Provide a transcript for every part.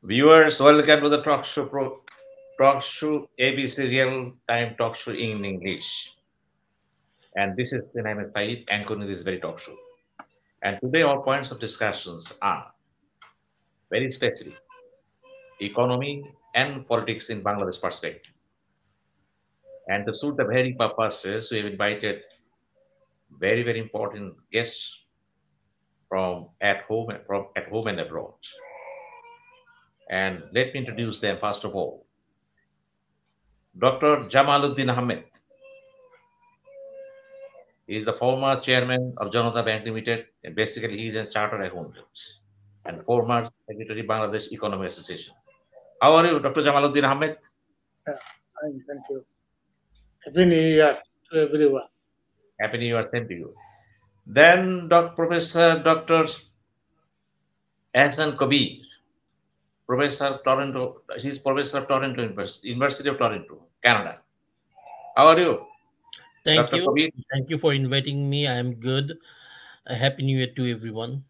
Viewers, welcome to the talk show ABC Real Time Talk Show in English. And this is Sinha MA Sayeed anchoring this very talk show. And today our points of discussions are very specific: economy and politics in Bangladesh perspective. And to suit the very purposes, we have invited very important guests from at home and abroad. And let me introduce them first of all. Dr. Jamaluddin Ahmed. He is the former chairman of Janata Bank Limited, and basically he is a chartered accountant and former secretary Bangladesh Economic Association. How are you, Dr. Jamaluddin Ahmed? Yeah, fine, thank you. Happy New Year to everyone. Happy New Year, same to you. Then Professor Dr. Hassan Kabir, Professor Toronto. He's Professor of Toronto University of Toronto, Canada. How are you, Thank Dr. you. Kabir? Thank you for inviting me. I am good. A happy New Year to everyone.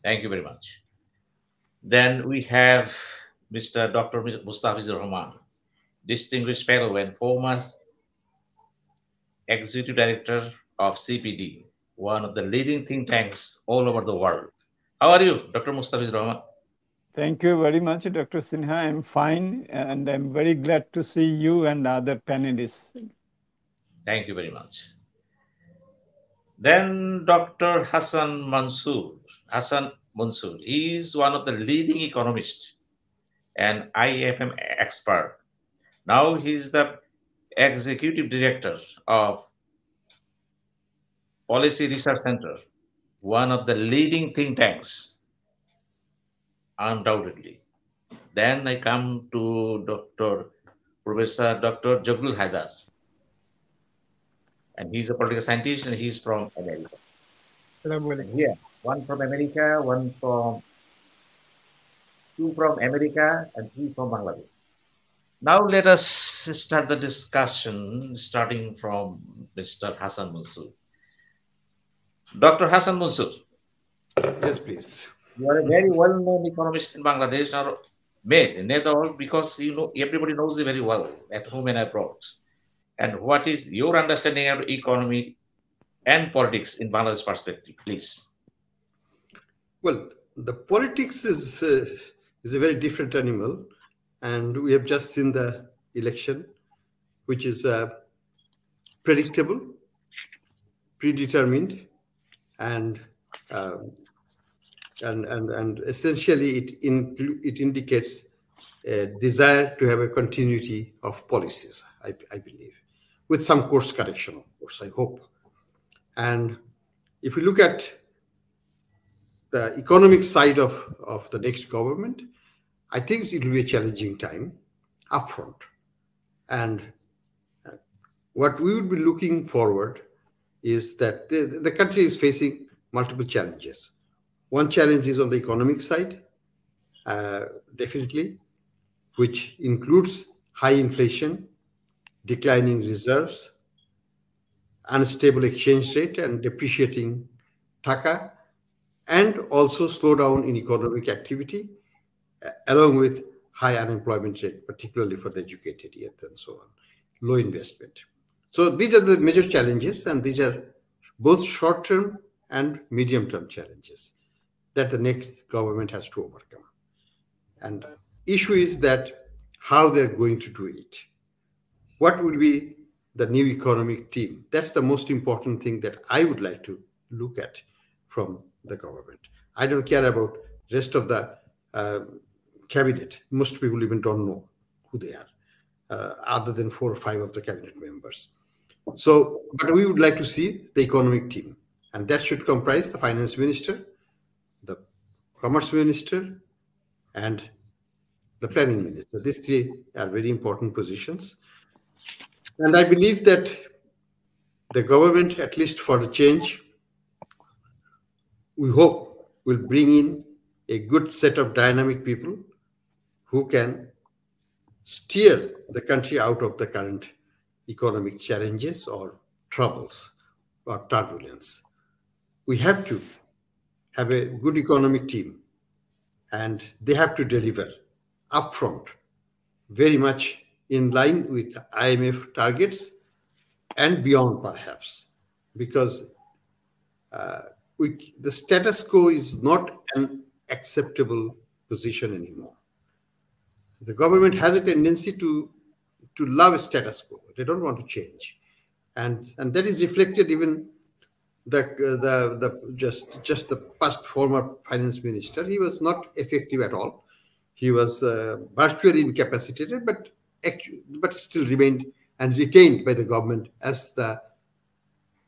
Thank you very much. Then we have Mr. Dr. Mustafiz Rahman, distinguished fellow and former executive director of CPD, one of the leading think tanks all over the world. How are you, Dr. Mustafiz Rahman? Thank you very much, Dr. Sinha. I'm fine, and I'm very glad to see you and other panelists. Thank you very much. Then Dr. Hassan Mansoor. He is one of the leading economists and IFM expert. Now he is the executive director of Policy Research Center, one of the leading think tanks, undoubtedly. Then I come to Professor Dr. Jagul Haidar, and he's a political scientist and he's from America. And here, one from America, two from America, and three from Bangladesh. Now let us start the discussion, starting from Mr. Hassan Mansoor. Dr. Hassan Mansoor. Yes, please. You are a very well-known economist in Bangladesh, or not all, because you know everybody knows you very well at home and abroad. And what is your understanding of economy and politics in Bangladesh perspective, please? Well, the politics is a very different animal, and we have just seen the election, which is predictable, predetermined, and essentially it indicates a desire to have a continuity of policies, I believe, with some course correction, of course, I hope. And if we look at the economic side of the next government, I think it will be a challenging time upfront. And what we would be looking forward is that the country is facing multiple challenges. One challenge is on the economic side, definitely, which includes high inflation, declining reserves, unstable exchange rate and depreciating taka, and also slowdown in economic activity, along with high unemployment rate, particularly for the educated youth and so on, low investment. So these are the major challenges, and these are both short-term and medium-term challenges that the next government has to overcome. And issue is that how they're going to do it. What will be the new economic team? That's the most important thing that I would like to look at from the government. I don't care about rest of the cabinet. Most people even don't know who they are, other than 4 or 5 of the cabinet members. So, but we would like to see the economic team, and that should comprise the finance minister, the commerce minister, and the planning minister. These 3 are very important positions. And I believe that the government, at least for the change, we hope will bring in a good set of dynamic people who can steer the country out of the current economic challenges or troubles or turbulence. We have to have a good economic team and they have to deliver upfront, very much in line with IMF targets and beyond, perhaps, because the status quo is not an acceptable position anymore. The government has a tendency to love status quo. They don't want to change, and that is reflected even just the past former finance minister. He was not effective at all. He was virtually incapacitated, but still remained and retained by the government as the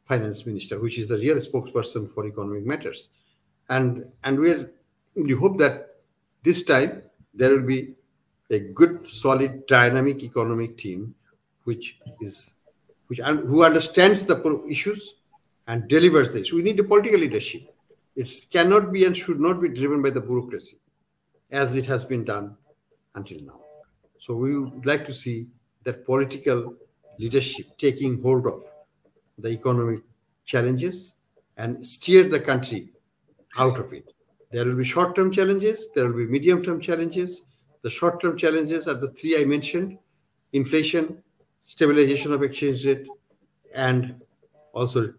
finance minister, which is the real spokesperson for economic matters. And we hope that this time there will be a good, solid, dynamic economic team who understands the issues and delivers this. We need a political leadership. It cannot be and should not be driven by the bureaucracy, as it has been done until now. So we would like to see that political leadership taking hold of the economic challenges and steer the country out of it. There will be short-term challenges, there will be medium-term challenges. The short-term challenges are the three I mentioned: inflation, stabilization of exchange rate, and also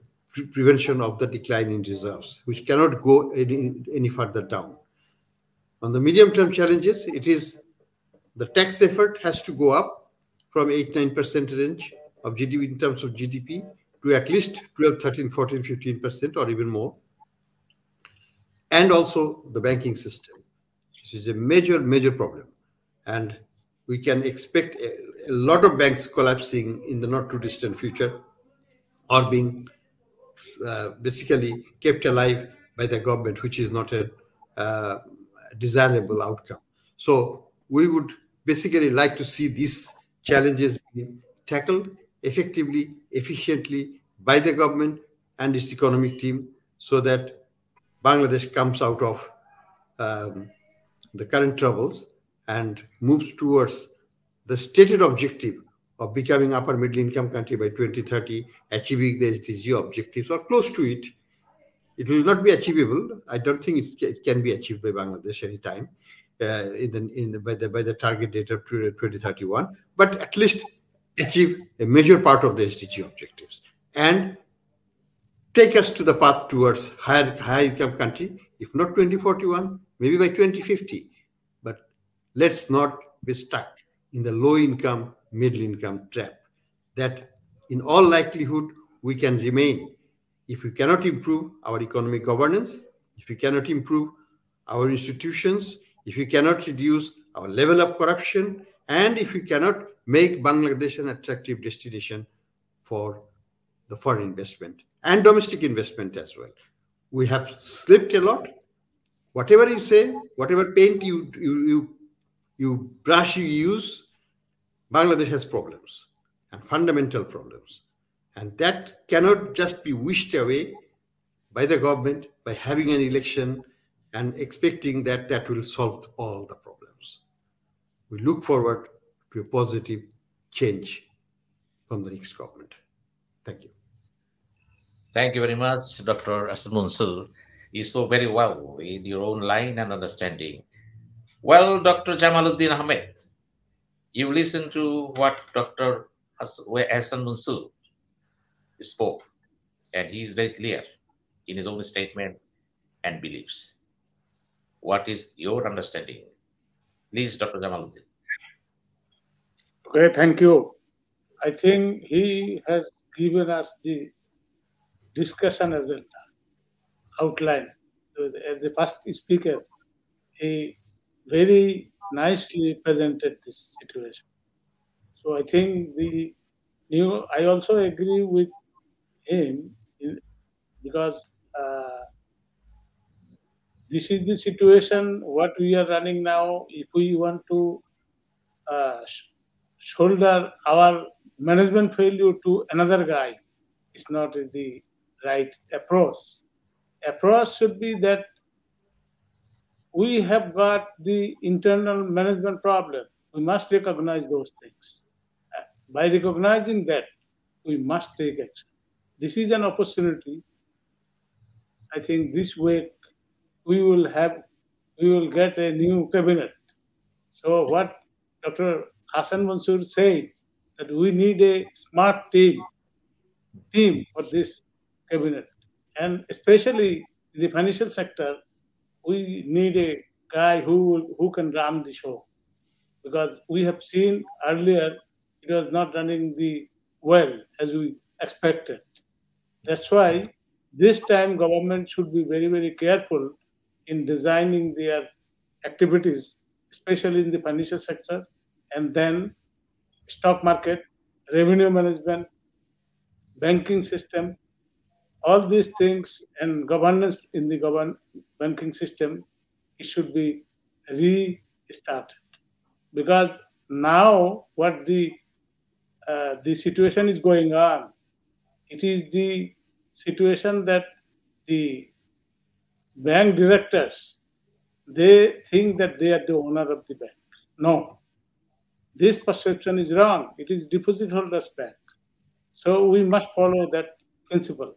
prevention of the decline in reserves, which cannot go any further down. On the medium-term challenges, it is the tax effort has to go up from 8-9% range of GDP in terms of GDP to at least 12, 13, 14, 15% or even more. And also the banking system, which is a major problem. And we can expect a lot of banks collapsing in the not too distant future, or being basically kept alive by the government, which is not a desirable outcome. So we would basically like to see these challenges being tackled effectively, efficiently by the government and its economic team, so that Bangladesh comes out of the current troubles and moves towards the stated objective of becoming upper middle income country by 2030, achieving the SDG objectives or close to it. It will not be achievable. I don't think it can be achieved by Bangladesh anytime by the target date of 2031, but at least achieve a major part of the SDG objectives and take us to the path towards higher income country, if not 2041, maybe by 2050. But let's not be stuck in the low income, middle income trap that in all likelihood we can remain if we cannot improve our economic governance, if we cannot improve our institutions, if we cannot reduce our level of corruption, and if we cannot make Bangladesh an attractive destination for the foreign investment and domestic investment as well. We have slipped a lot. Whatever you say, whatever paint you brush you use, Bangladesh has problems and fundamental problems. And that cannot just be wished away by the government by having an election and expecting that will solve all the problems. We look forward to a positive change from the next government. Thank you. Thank you very much, Dr. Asad Munsal. You spoke very well in your own line and understanding. Well, Dr. Jamaluddin Ahmed, you listened to what Dr. Hassan Munsal spoke, and he is very clear in his own statement and beliefs. What is your understanding? Please, Dr. Jamaluddin. Okay, thank you. I think he has given us the discussion as an outline. As the first speaker, he very nicely presented this situation. So I think I also agree with him because this is the situation what we are running now. If we want to shoulder our management failure to another guy, it's not the right approach. Approach should be that we have got the internal management problem. We must recognize those things. By recognizing that, we must take action. This is an opportunity. I think this way we will we will get a new cabinet. So what Dr. Hassan Mansoor said, that we need a smart team for this cabinet. And especially in the financial sector, we need a guy who can run the show. Because we have seen earlier it was not running the well as we expected. That's why this time government should be very, very careful in designing their activities, especially in the financial sector, and then stock market, revenue management, banking system, all these things and governance in the banking system, it should be restarted. Because now what the situation is going on, it is the situation that the bank directors, they think that they are the owner of the bank. No, this perception is wrong. It is deposit holders bank. So we must follow that principle.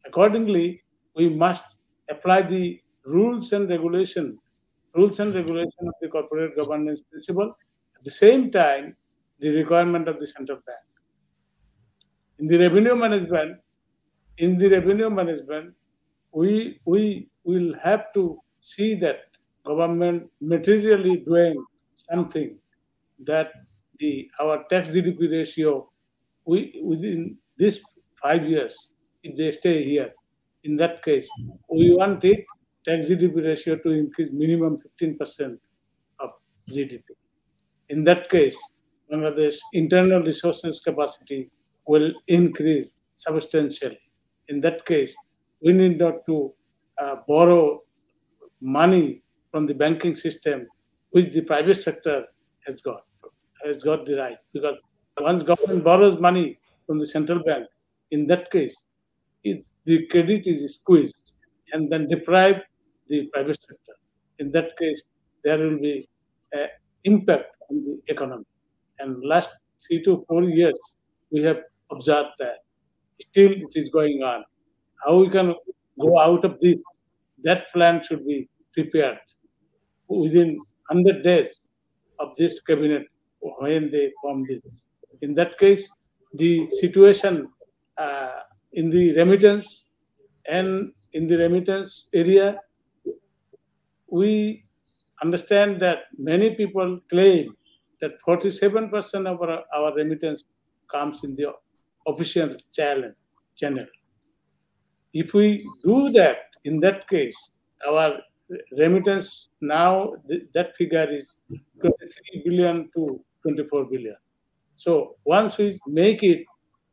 Accordingly, we must apply the rules and regulation of the corporate governance principle. At the same time, the requirement of the central bank. In the revenue management, we will have to see that government materially doing something, that our tax GDP ratio, within this 5 years, if they stay here, in that case, we want it tax GDP ratio to increase minimum 15% of GDP. In that case, Bangladesh internal resources capacity will increase substantially. In that case, we need not to borrow money from the banking system, which the private sector has got the right. Because once government borrows money from the central bank, in that case, the credit is squeezed and then deprive the private sector. In that case, there will be impact on the economy. And last 3 to 4 years, we have observed that. Still, it is going on. How we can go out of this? That plan should be prepared within 100 days of this cabinet when they form this. In that case, the situation in the remittance and in the remittance area, we understand that many people claim that 47% of our remittance comes in the official channel. If we do that, in that case, our remittance now, that figure is 23 billion to 24 billion. So once we make it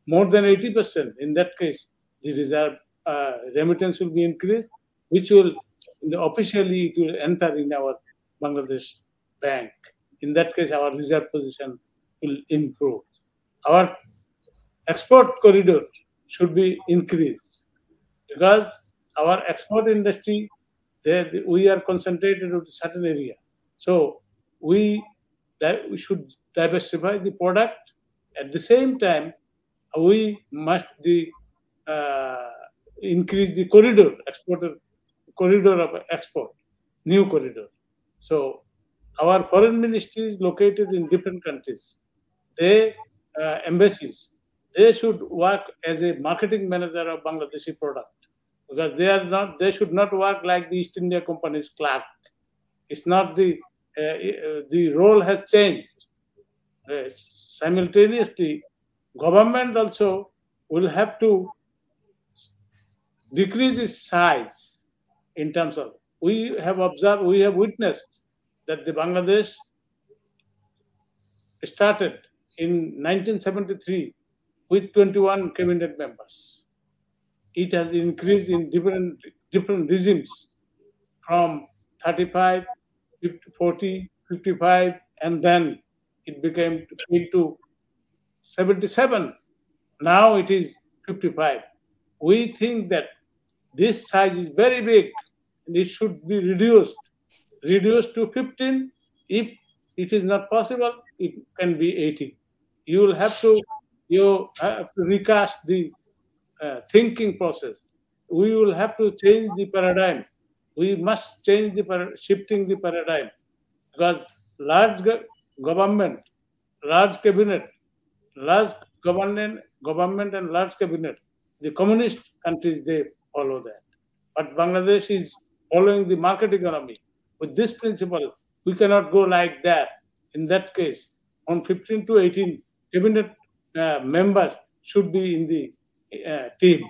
more than 80%, in that case, the reserve remittance will be increased, which will officially it will enter in our Bangladesh bank. In that case, our reserve position will improve. Our export corridor should be increased because our export industry, we are concentrated on a certain area. So we should diversify the product. At the same time, we must increase the corridor of export, new corridor. So our foreign ministry is located in different countries. Embassies, they should work as a marketing manager of Bangladeshi product because they should not work like the East India Company's clerk. It's not the role has changed. Simultaneously, government also will have to decrease its size in terms of, we have witnessed that the Bangladesh started in 1973 with 21 cabinet members. It has increased in different regimes from 35, 50, 40, 55, and then it became into 77. Now it is 55. We think that this size is very big and it should be reduced to 15. If it is not possible, it can be 18. You have to recast the thinking process. We will have to change the paradigm we must change shifting the paradigm, because large government, large cabinet, large government and large cabinet, the communist countries, they follow that. But Bangladesh is following the market economy. With this principle, we cannot go like that. In that case, on 15 to 18 cabinet members should be in the team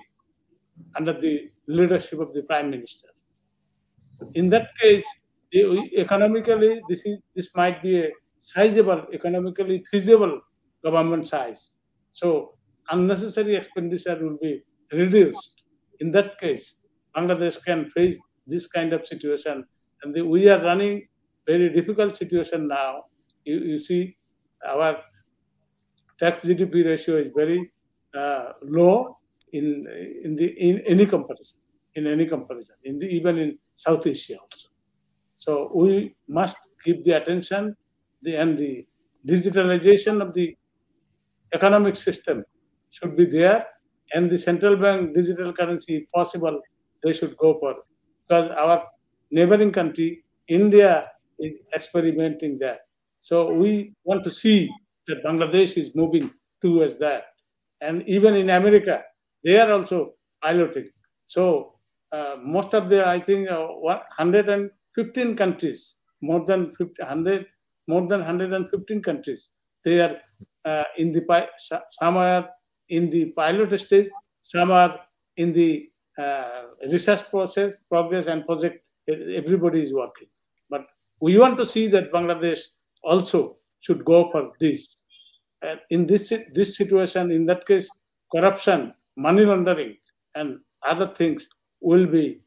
under the leadership of the Prime Minister. In that case, economically, this might be a sizable, economically feasible government size. So unnecessary expenditure will be reduced. In that case, Bangladesh can face this kind of situation, and we are running very difficult situation now. You see, our tax GDP ratio is very low in any comparison. Even in South Asia also. So we must give the attention and the digitalization of the economic system should be there, and the central bank digital currency, if possible, they should go for, because our neighboring country, India, is experimenting that. So we want to see that Bangladesh is moving towards that. And even in America, they are also piloting. So most of the, I think, 115 countries, more than 115 countries, they are some are in the pilot stage, some are in the research progress and project. Everybody is working. But we want to see that Bangladesh also should go for this. And in this situation, in that case, corruption, money laundering, and other things will be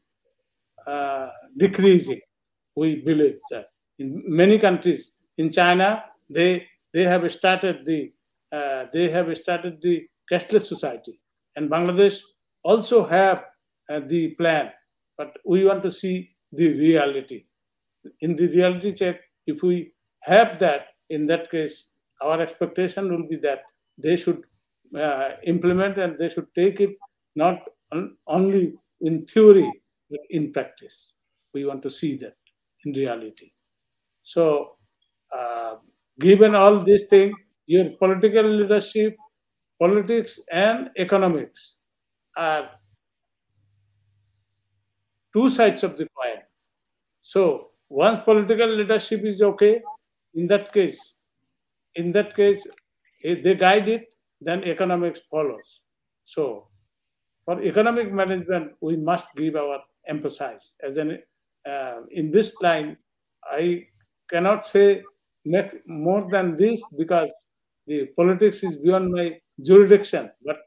decreasing. We believe that in many countries, in China, they have started the cashless society, and Bangladesh also have the plan. But we want to see the reality. In the reality check, if we have that, in that case, our expectation will be that they should implement, and they should take it not only in theory, but in practice. We want to see that in reality. So, given all these things, your political leadership, politics, and economics are two sides of the coin. So, once political leadership is okay, in that case, if they guide it, then economics follows. So, for economic management, we must give our emphasis. In this line, I cannot say more than this, because the politics is beyond my jurisdiction. But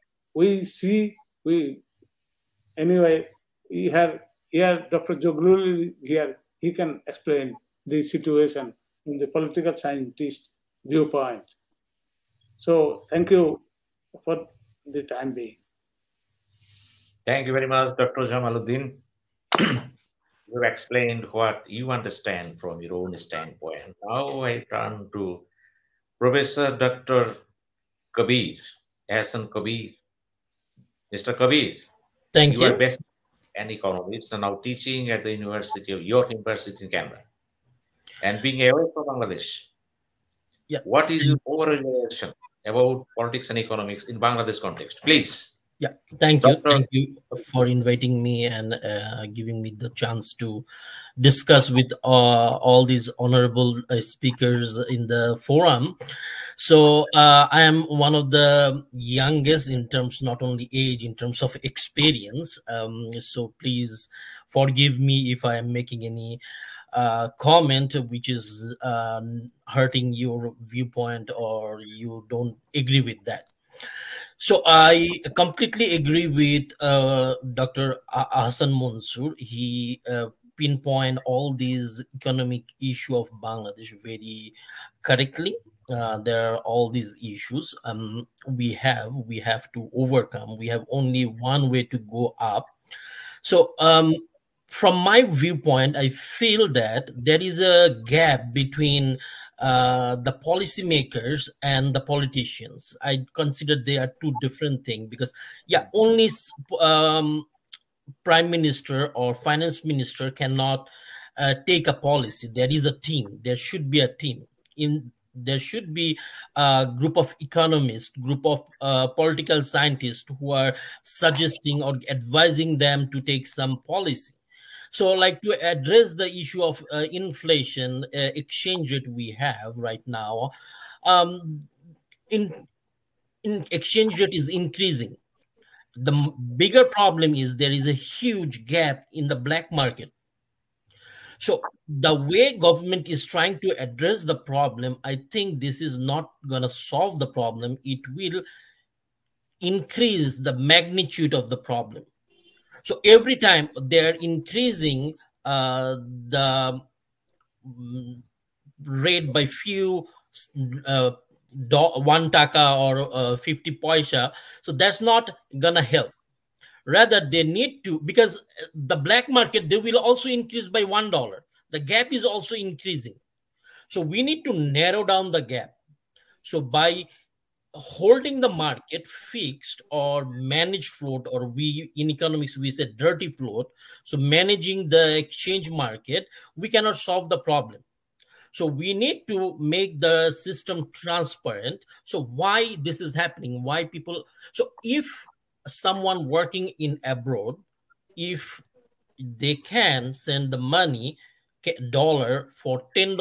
anyway, here Dr. Jogluli here, he can explain the situation from the political scientist viewpoint. So thank you for the time being. Thank you very much, Dr. Jamaluddin. You have explained what you understand from your own standpoint. Now I turn to Professor Dr. Kabir, Hassan Kabir. Mr. Kabir, Thank you are you. best an economist and now teaching at the York University in Canada, and being away from Bangladesh. Yeah. What is your overall reaction about politics and economics in Bangladesh context? Please. Yeah, thank you. Dr. Thank you for inviting me and giving me the chance to discuss with all these honorable speakers in the forum. So I am one of the youngest in terms, not only age, in terms of experience. So please forgive me if I am making any comment which is hurting your viewpoint or you don't agree with that. So I completely agree with Dr. Hassan Mansoor. He pinpoint all these economic issue of Bangladesh very correctly. There are all these issues we have to overcome. We have only one way to go up. So from my viewpoint, I feel that there is a gap between the policymakers and the politicians. I consider they are two different things, because only prime minister or finance minister cannot take a policy. There is a team. There should be a team. There should be a group of economists, group of political scientists who are suggesting or advising them to take some policy. So, like, to address the issue of inflation, exchange rate we have right now, um, in exchange rate is increasing. The bigger problem is there is a huge gap in the black market. So the way government is trying to address the problem, I think this is not going to solve the problem. It will increase the magnitude of the problem. So every time they're increasing the rate by few, 1 taka or 50 paisa, so that's not gonna help. Rather, they need to, because the black market, they will also increase by $1. The gap is also increasing. So we need to narrow down the gap. So by holding the market fixed or managed float, or we in economics we say dirty float, so managing the exchange market, we cannot solve the problem. So we need to make the system transparent. So why this is happening, why people, so if someone working in abroad, if they can send the money dollar for $10,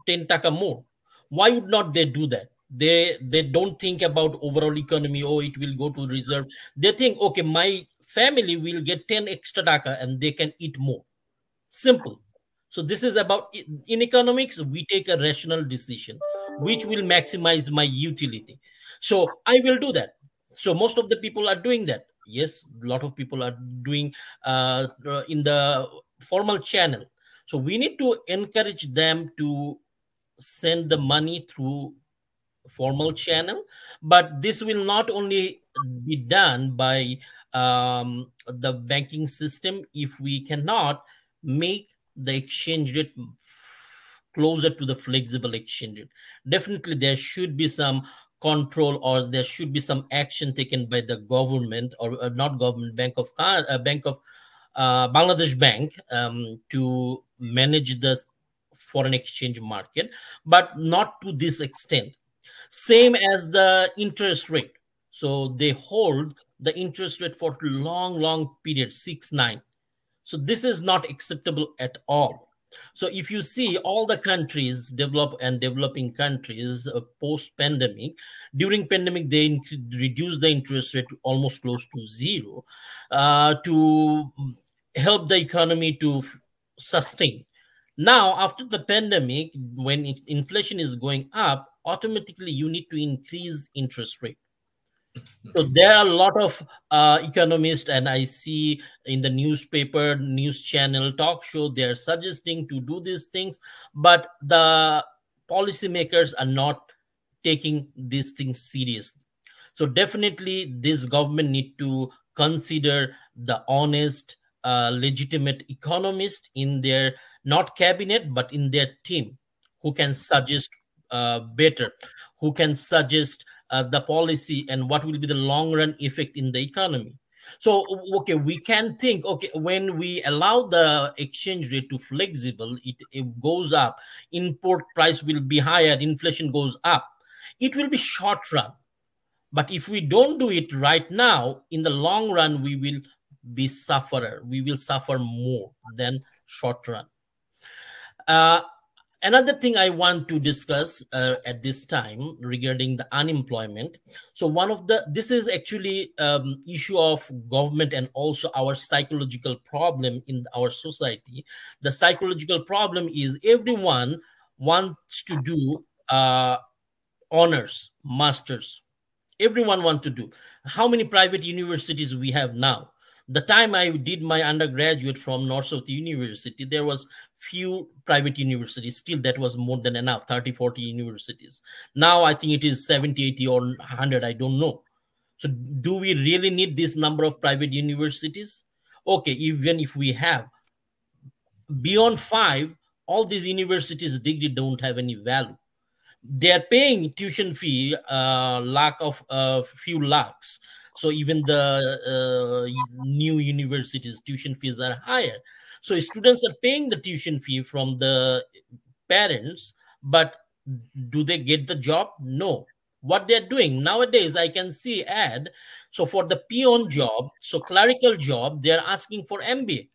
10 taka more, why would not they do that? They don't think about overall economy. Oh, it will go to reserve. They think, okay, my family will get 10 extra taka and they can eat more. Simple. So this is about, in economics, we take a rational decision which will maximize my utility. So I will do that. So most of the people are doing that. Yes, a lot of people are doing in the formal channel. So we need to encourage them to send the money through formal channel, but this will not only be done by the banking system. If we cannot make the exchange rate closer to the flexible exchange rate, definitely there should be some control, or there should be some action taken by the government, or not government, Bank of Bangladesh Bank, to manage the foreign exchange market, but not to this extent. Same as the interest rate. So they hold the interest rate for long period, 6-9. So this is not acceptable at all. So if you see all the countries, developed and developing countries, post-pandemic, during pandemic, they reduced the interest rate almost close to zero to help the economy to sustain. Now, after the pandemic, when inflation is going up, automatically you need to increase interest rate. So there are a lot of economists, and I see in the newspaper, news channel, talk show, they're suggesting to do these things, but the policymakers are not taking these things seriously. So definitely this government need to consider the honest, legitimate economist in their, not cabinet, but in their team, who can suggest better, who can suggest the policy and what will be the long run effect in the economy. So, okay, we can think, okay, when we allow the exchange rate to flexible, it goes up, import price will be higher, inflation goes up. It will be short run. But if we don't do it right now, in the long run, we will be sufferer. We will suffer more than short run. Another thing I want to discuss at this time regarding the unemployment. So this is actually issue of government and also our psychological problem in our society. The psychological problem is everyone wants to do honors, masters. Everyone wants to do. How many private universities we have now? The time I did my undergraduate from North South University, there was few private universities. Still, that was more than enough, 30, 40 universities. Now, I think it is 70, 80 or 100, I don't know. So do we really need this number of private universities? Okay, even if we have beyond 5, all these universities' degree don't have any value. They are paying tuition fee, few lakhs. So even the new universities tuition fees are higher. So students are paying the tuition fee from the parents, but do they get the job? No. What they're doing nowadays, I can see ad. So for the peon job, so clerical job, they're asking for MBA.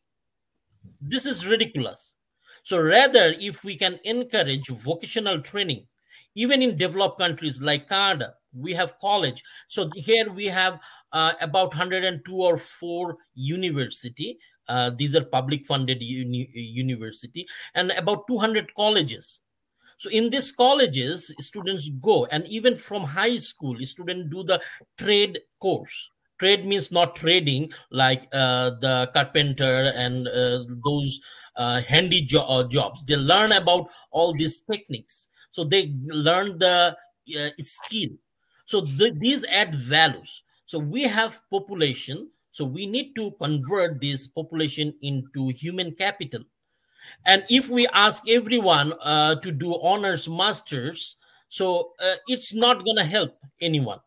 This is ridiculous. So rather, if we can encourage vocational training, even in developed countries like Canada, we have college. So here we have about 102 or 4 university. These are public funded university, and about 200 colleges. So in these colleges, students go, and even from high school, students do the trade course. Trade means not trading like the carpenter and those handy jobs. They learn about all these techniques. So they learn the skill. So these add values. So we have population. So we need to convert this population into human capital. And if we ask everyone to do honors masters, so it's not going to help anyone.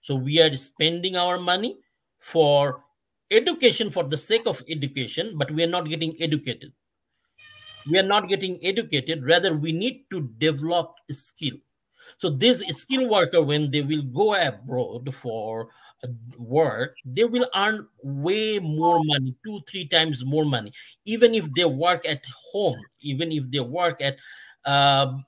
So we are spending our money for education for the sake of education, but we are not getting educated. We are not getting educated. Rather, we need to develop skill. So this skilled worker, when they will go abroad for work, they will earn way more money, 2-3 times more money. Even if they work at home, even if they work at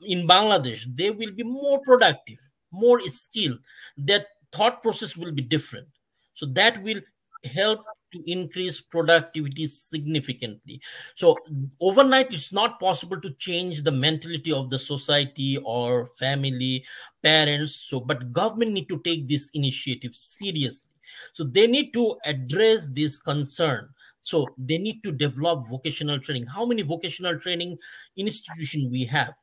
in Bangladesh, they will be more productive, more skilled. That thought process will be different. So that will help to increase productivity significantly. So overnight, it's not possible to change the mentality of the society or family, parents. So, but government need to take this initiative seriously. So they need to address this concern. So they need to develop vocational training. How many vocational training institutions we have?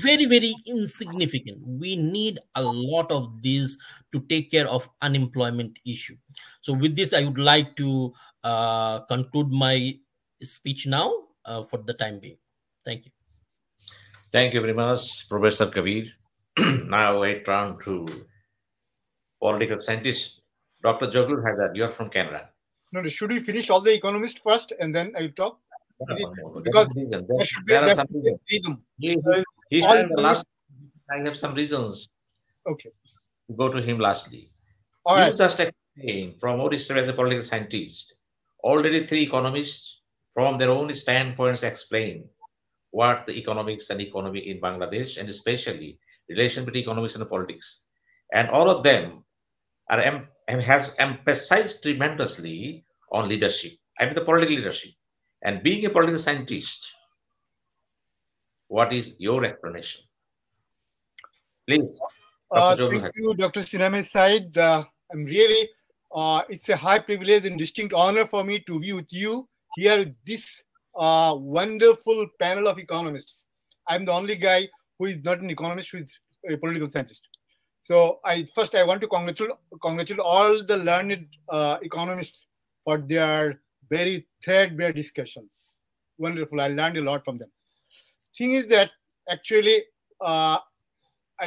Very, very insignificant. We need a lot of these to take care of unemployment issue. So with this, I would like to conclude my speech now for the time being. Thank you. Thank you very much, Professor Kabir. Now I turn to political scientist, Dr. Jagul Haidar. You are from Canada. No, should we finish all the economists first and then I'll talk? Because there are some reasons. He all said the last. I have some reasons. Okay. Go to him lastly. All you right. just explained from what is as a political scientist. Already 3 economists from their own standpoints explain what the economics and economy in Bangladesh, and especially relation between economics and politics. And all of them are has emphasized tremendously on leadership. I mean the political leadership. And being a political scientist, what is your explanation? Please. Thank you, Dr. Sinha MA Sayeed. I'm really, it's a high privilege and distinct honor for me to be with you here, this wonderful panel of economists. I'm the only guy who is not an economist, who is a political scientist. So first I want to congratulate all the learned economists for their very threadbare discussions. Wonderful. I learned a lot from them. Thing is that actually, I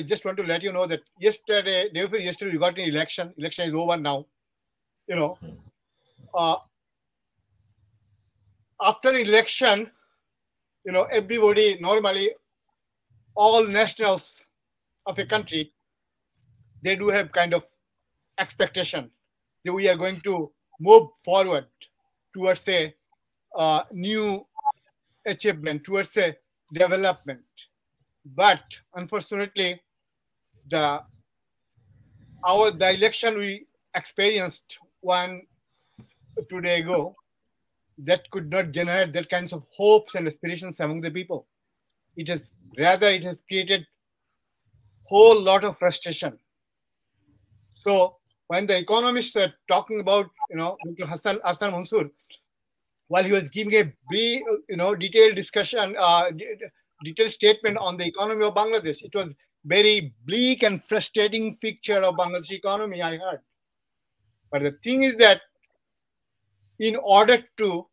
just want to let you know that yesterday, day before yesterday, we got an election. Election is over now. You know, after election, you know, everybody normally, all nationals of a country, they do have kind of expectation that we are going to move forward towards a new achievement, towards a development. But unfortunately, the election we experienced 2 days ago, that could not generate that kinds of hopes and aspirations among the people. It has created whole lot of frustration. So when the economists are talking about, you know, Dr. Hassan Mansoor, while he was giving a brief, you know, detailed discussion, detailed statement on the economy of Bangladesh, it was very bleak and frustrating picture of Bangladesh economy, I heard. But the thing is that in order to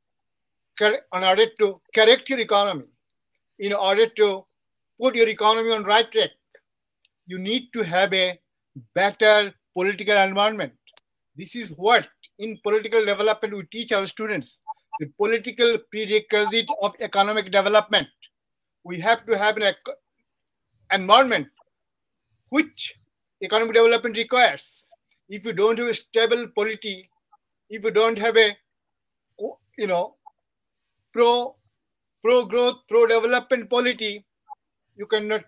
correct your economy, in order to put your economy on right track, you need to have a better political environment. This is what in political development we teach our students, the political prerequisite of economic development. We have to have an environment which economic development requires. If you don't have a stable polity, if you don't have a pro-growth, pro-development polity, you cannot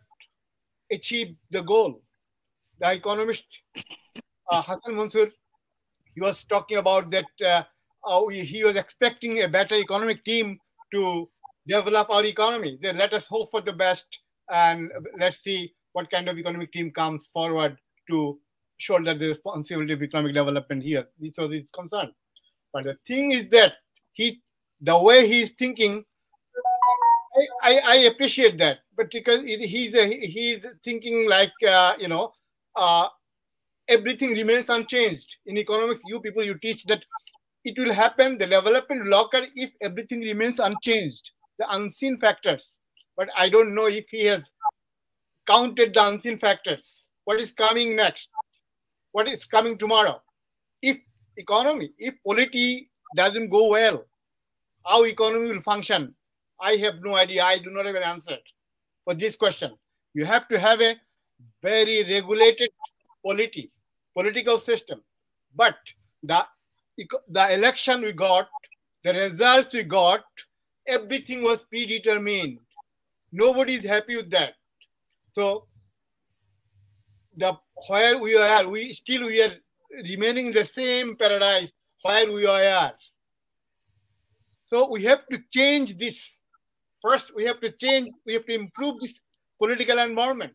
achieve the goal. The economist Hassan Mansour, he was talking about that he was expecting a better economic team to develop our economy. Then let us hope for the best and let's see what kind of economic team comes forward to shoulder the responsibility of economic development here. This was his concern. But the thing is that the way he's thinking, I appreciate that. But because he's thinking like everything remains unchanged in economics. You people, you teach that it will happen. The development will occur if everything remains unchanged. The unseen factors. But I don't know if he has counted the unseen factors. What is coming next? What is coming tomorrow? If polity doesn't go well, how economy will function? I have no idea. I do not have an answer for this question. You have to have a very regulated political system. But the election we got, the results we got, everything was predetermined. Nobody is happy with that. So where we are remaining in the same paradise where we are. So we have to change this. First, we have to improve this political environment.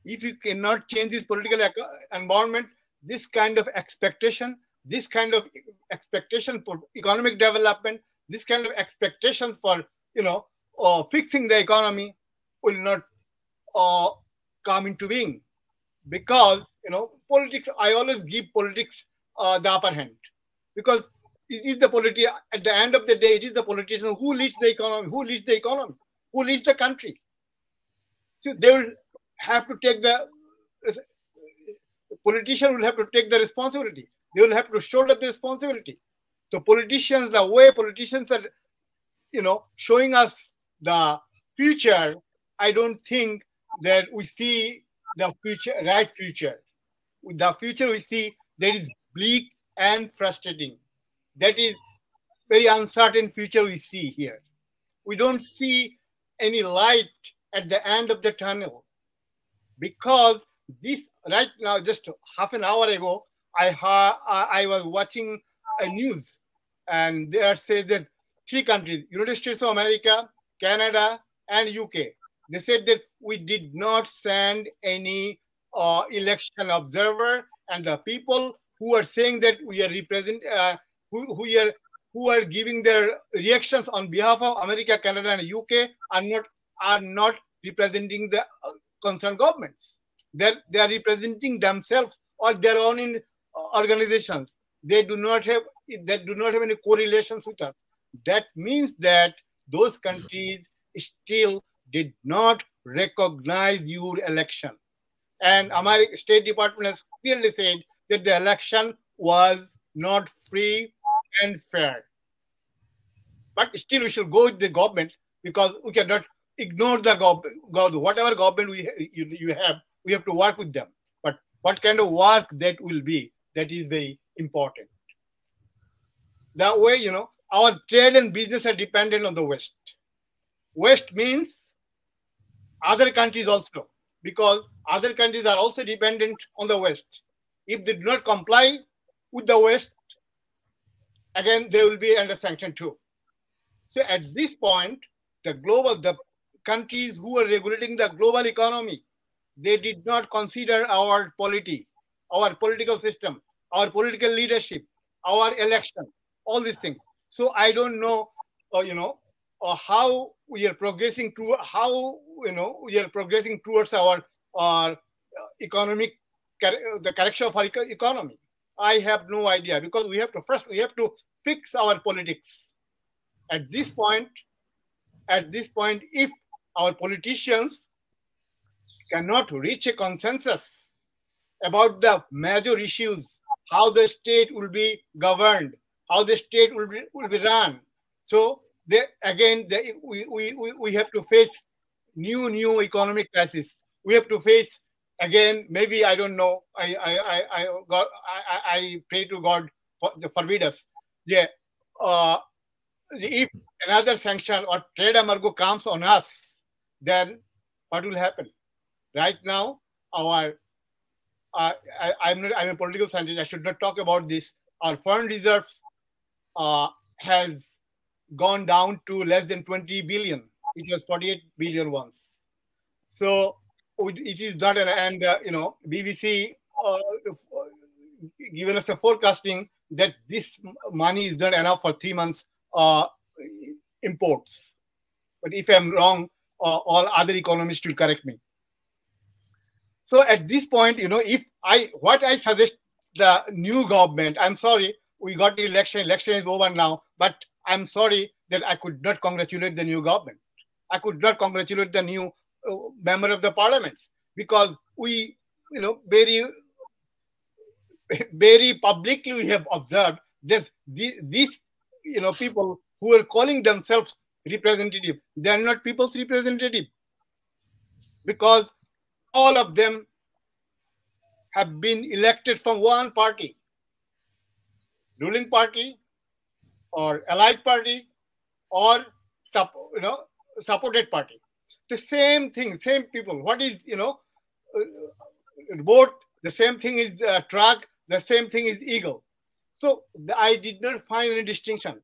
If you cannot change this political environment, this kind of expectation for economic development, this kind of expectations for fixing the economy will not come into being. Because politics, I always give politics the upper hand, because it is the at the end of the day, it is the politician who leads the economy, who leads the country. So they will have to take the politician will have to take the responsibility. They will have to shoulder the responsibility. So politicians, the way politicians are, showing us the future, I don't think that we see the right future. With the future we see, that is bleak and frustrating. That is very uncertain future we see here. We don't see any light at the end of the tunnel, because this right now, just half an hour ago, I was watching a news, and they are saying that 3 countries, United States of America, Canada, and UK, they said that we did not send any election observer, and the people who are saying that we are who are giving their reactions on behalf of America, Canada, and UK are not representing the concerned governments. They are representing themselves or their own organizations. They do not have any correlations with us. That means that those countries still did not recognize your election. And American State Department has clearly said that the election was not free and fair. But still we should go with the government, because we cannot ignore the government. Whatever government you have, we have to work with them. But what kind of work that will be, that is very important. That way, our trade and business are dependent on the West. West means other countries also, because other countries are also dependent on the West. If they do not comply with the West, again, they will be under sanction too. So at this point, the countries who are regulating the global economy, they did not consider our polity, our political system, our political leadership, our election, all these things. So I don't know, how we are progressing towards our economic, the correction of our economy. I have no idea, because we have to fix our politics. At this point, if our politicians cannot reach a consensus about the major issues, how the state will be governed, how the state will be run. So we have to face new economic crisis. We have to face again, maybe, I don't know. I pray to God forbid us. Yeah, if another sanction or trade embargo comes on us, then what will happen? Right now, I'm a political scientist. I should not talk about this. Our foreign reserves has gone down to less than 20 billion. It was 48 billion once. So it is not and BBC given us a forecasting that this money is not enough for 3 months imports. But if I'm wrong, all other economists will correct me. So at this point, what I suggest the new government, I'm sorry, we got the election is over now, but I'm sorry that I could not congratulate the new government. I could not congratulate the new member of the parliament, because we, very, very publicly we have observed that these, people who are calling themselves representative, they are not people's representative, because all of them have been elected from one party, ruling party or allied party or supported party. The same thing, same people. What is, boat, the same thing is truck, the same thing is eagle. So I did not find any distinction.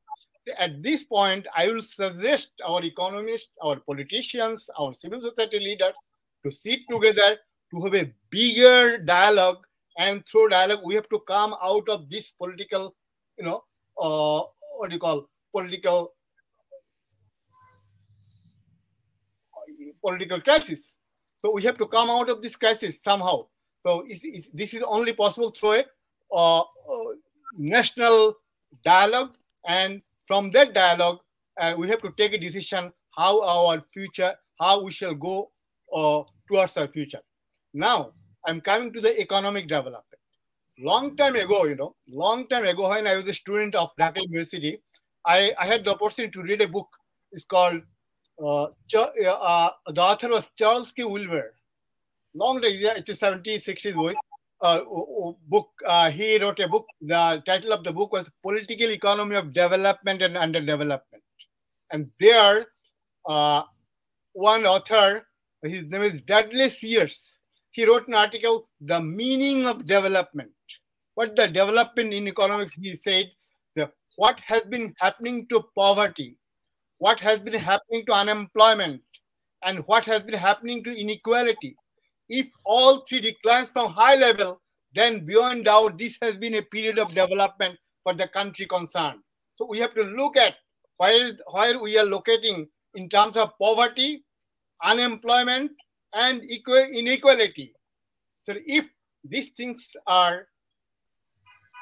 At this point, I will suggest our economists, our politicians, our civil society leaders to sit together to have a bigger dialogue, and through dialogue, we have to come out of this political, political crisis. So we have to come out of this crisis somehow. So this is only possible through a national dialogue, and from that dialogue, we have to take a decision how we shall go towards our future. Now, I'm coming to the economic development. Long time ago, when I was a student of Dhaka University, I had the opportunity to read a book. It's called, the author was Charles K. Wilber. Long time, it is 70s, 60s book. He wrote a book. The title of the book was Political Economy of Development and Underdevelopment. And there, one author, his name is Dudley Sears, he wrote an article, The Meaning of Development. What the development in economics, he said, what has been happening to poverty, what has been happening to unemployment, and what has been happening to inequality. If all three declines from high level, then beyond doubt, this has been a period of development for the country concerned. So we have to look at where we are locating in terms of poverty, unemployment, and inequality. So if these things are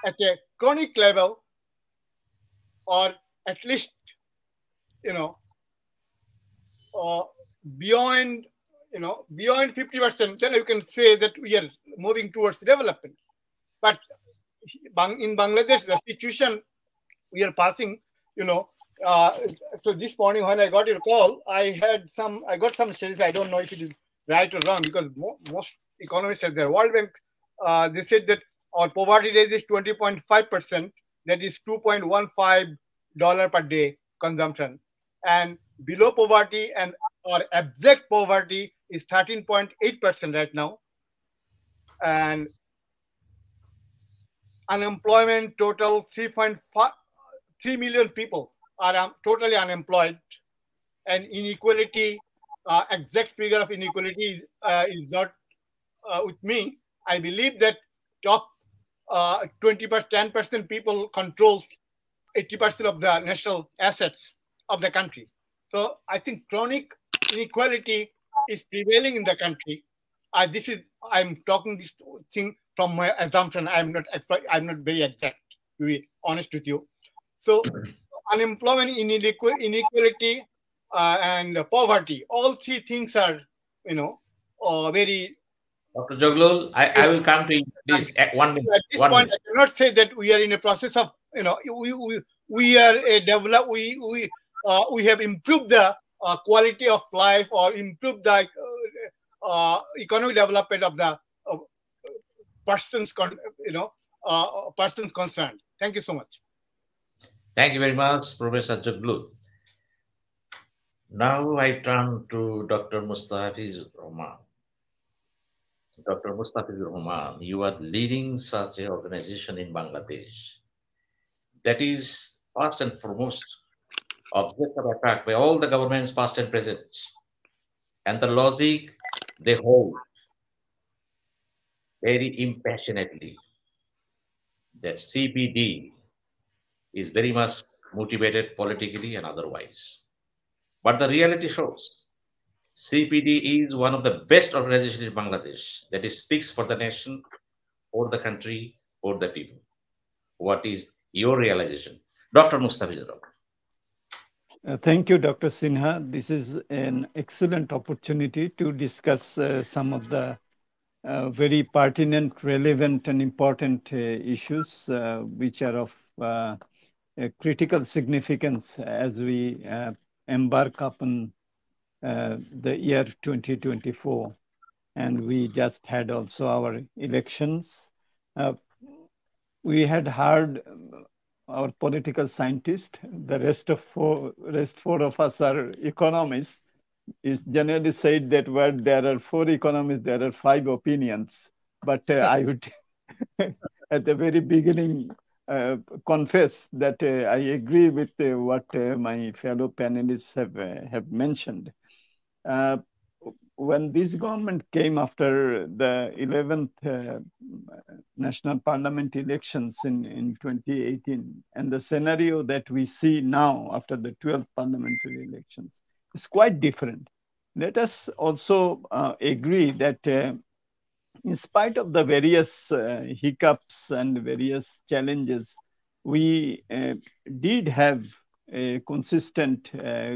at a chronic level, or at least, beyond 50%, then you can say that we are moving towards development. But in Bangladesh, the situation we are passing, so this morning when I got your call, I got some studies. I don't know if it is right or wrong, because most economists at their World Bank, they said that our poverty rate is 20.5%. That is $2.15 per day consumption. And below poverty and or abject poverty is 13.8% right now. And unemployment total 3 million people are totally unemployed. And inequality, exact figure of inequality is not with me. I believe that top 10% people controls 80% of the national assets of the country. So I think chronic inequality is prevailing in the country. I'm talking this thing from my assumption. I'm not very exact, to be honest with you. So unemployment, inequality, and poverty, all three things are, very Dr. Joglul, I Yeah. will come to you, And please. 1 minute. at this One point, minute. I cannot say that we are in a process of, we are a develop, we have improved the quality of life or improved the economic development of the persons, persons concerned. Thank you so much. Thank you very much, Professor Joglul. Now I turn to Dr. Mustafiz Rahman. Dr. Mustafiz Rahman, you are leading such an organization in Bangladesh that is first and foremost object of attack by all the governments past and present. And the logic they hold very impassionately that CPD is very much motivated politically and otherwise. But the reality shows CPD is one of the best organizations in Bangladesh that is speaks for the nation, for the country, for the people. What is your realization? Dr. Mustafizur. Thank you, Dr. Sinha. This is an excellent opportunity to discuss some of the very pertinent, relevant, and important issues which are of critical significance as we embark upon the year 2024. And we just had also our elections. We had heard our political scientist, the rest four of us are economists, is generally said that where there are four economists, there are five opinions. But I would, at the very beginning, confess that I agree with what my fellow panelists have mentioned. When this government came after the 11th national parliament elections in 2018, and the scenario that we see now after the 12th parliamentary elections is quite different. Let us also agree that in spite of the various hiccups and various challenges, we did have a consistent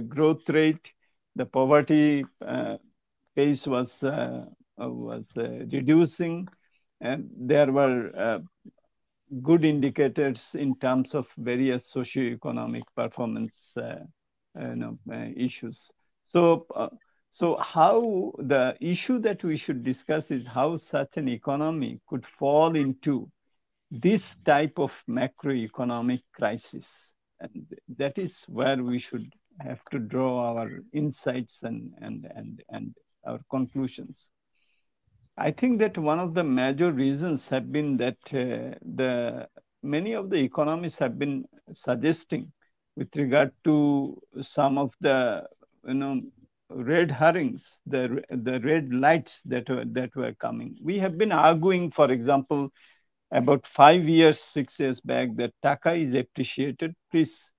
growth rate. The poverty pace was reducing, and there were good indicators in terms of various socio-economic performance issues. So how the issue that we should discuss is how such an economy could fall into this type of macroeconomic crisis. And that is where we should have to draw our insights and our conclusions. I think that one of the major reasons have been that many of the economists have been suggesting with regard to some of the red herrings, the red lights that were coming. We have been arguing, for example, about 5 years, 6 years back, that taka is appreciated. Please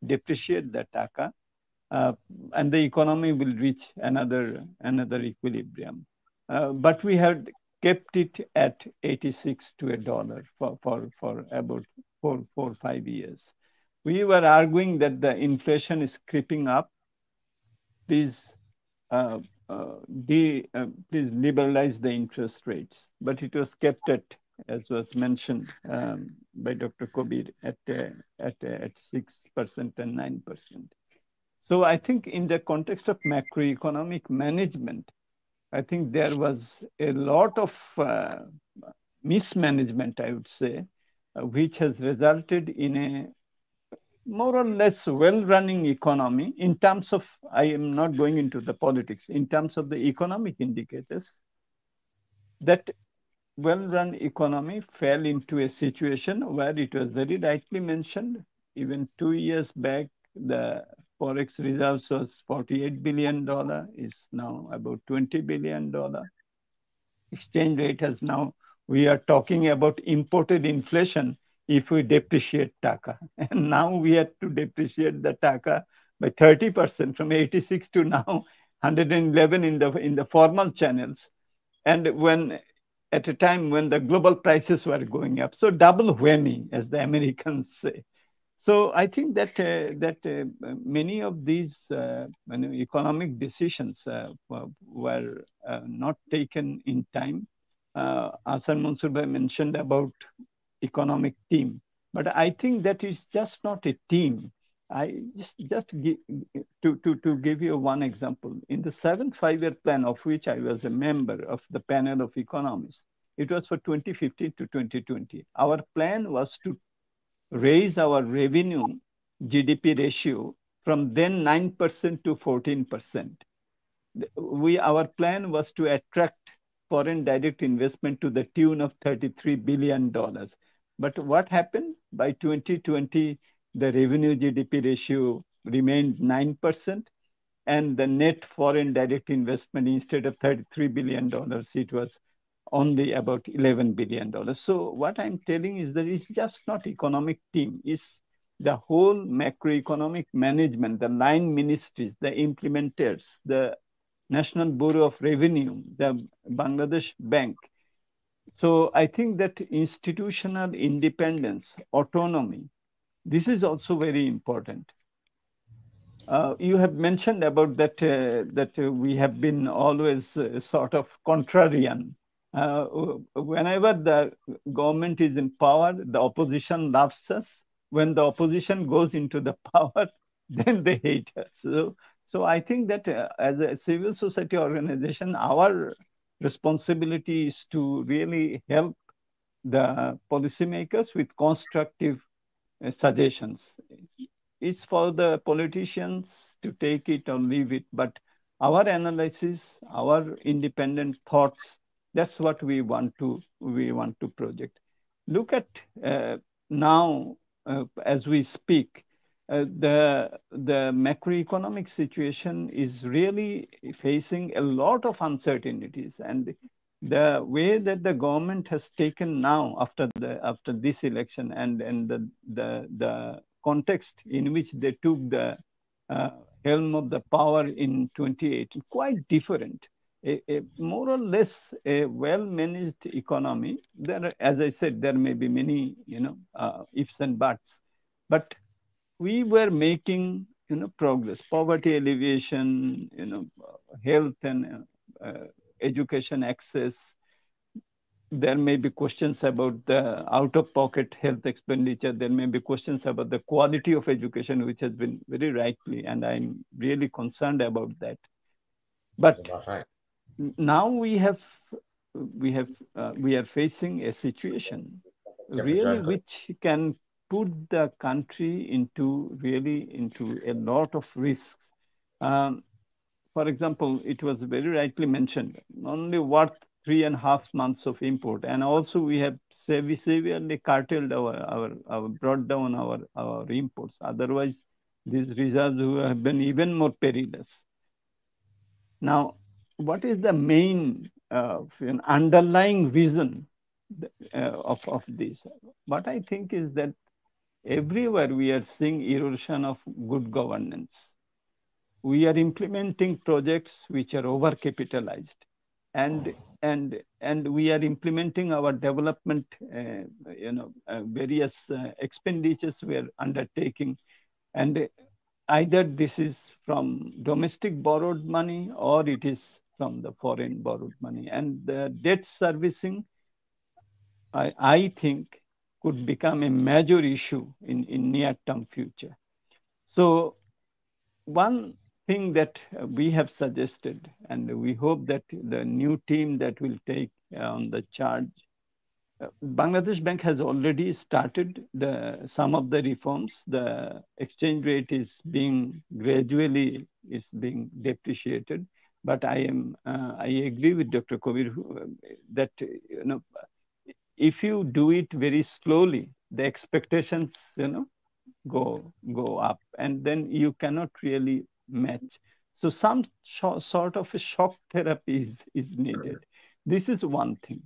depreciate the taka, and the economy will reach another equilibrium. But we have kept it at 86 to $1 for about 5 years. We were arguing that the inflation is creeping up. Please please liberalize the interest rates. But it was kept at, as was mentioned by Dr. Kobir, at 6% and 9%. So I think in the context of macroeconomic management, I think there was a lot of mismanagement, I would say, which has resulted in a more or less well-running economy in terms of, I am not going into the politics, in terms of the economic indicators, that well-run economy fell into a situation where it was very rightly mentioned, even 2 years back, the Forex reserves was $48 billion, is now about $20 billion. Exchange rate has now, we are talking about imported inflation if we depreciate taka. And now we had to depreciate the taka by 30% from 86 to now 111 in the formal channels. And when at a time when the global prices were going up. So double whammy, as the Americans say. So I think that many of these economic decisions were not taken in time. Hasan Mansoor Bhai mentioned about economic team, but I think that is just not a team. I just give, to give you one example. In the seventh five-year plan, of which I was a member of the panel of economists, it was for 2015 to 2020. Our plan was to raise our revenue GDP ratio from then 9% to 14%. Our plan was to attract foreign direct investment to the tune of $33 billion. But what happened? By 2020, the revenue GDP ratio remained 9%, and the net foreign direct investment, instead of $33 billion, it was only about $11 billion. So what I'm telling is that it's just not economic team, it's the whole macroeconomic management, the line ministries, the implementers, the National Bureau of Revenue, the Bangladesh Bank. So I think that institutional independence, autonomy, this is also very important. You have mentioned about that we have been always sort of contrarian. Whenever the government is in power, the opposition loves us. When the opposition goes into the power, then they hate us. So I think that as a civil society organization, our responsibility is to really help the policymakers with constructive suggestions. It's for the politicians to take it or leave it, but our analysis, our independent thoughts, that's what we want to project. Look at now as we speak, the macroeconomic situation is really facing a lot of uncertainties, and the way that the government has taken now after this election and the context in which they took the helm of the power in 2018, quite different. A more or less a well-managed economy. There, as I said, there may be many, ifs and buts, but we were making, progress. Poverty alleviation, health and education access. There may be questions about the out-of-pocket health expenditure. There may be questions about the quality of education, which has been very rightly, and I'm really concerned about that. But now we are facing a situation really which can put the country into a lot of risks. For example, it was very rightly mentioned, only worth 3.5 months of import, and also we have severely curtailed brought down our imports. Otherwise, these reserves would have been even more perilous. Now, what is the main underlying reason of this? What I think is that everywhere we are seeing erosion of good governance. We are implementing projects which are overcapitalized, and we are implementing our development, various expenditures we are undertaking, and either this is from domestic borrowed money or it is from the foreign borrowed money, and the debt servicing, I think, could become a major issue in near-term future. So one thing that we have suggested, and we hope that the new team that will take on the charge, Bangladesh Bank has already started some of the reforms. The exchange rate is being gradually depreciated, but I agree with Dr. Kabir that if you do it very slowly, the expectations go up, and then you cannot really match. So some sort of a shock therapy is needed. This is one thing.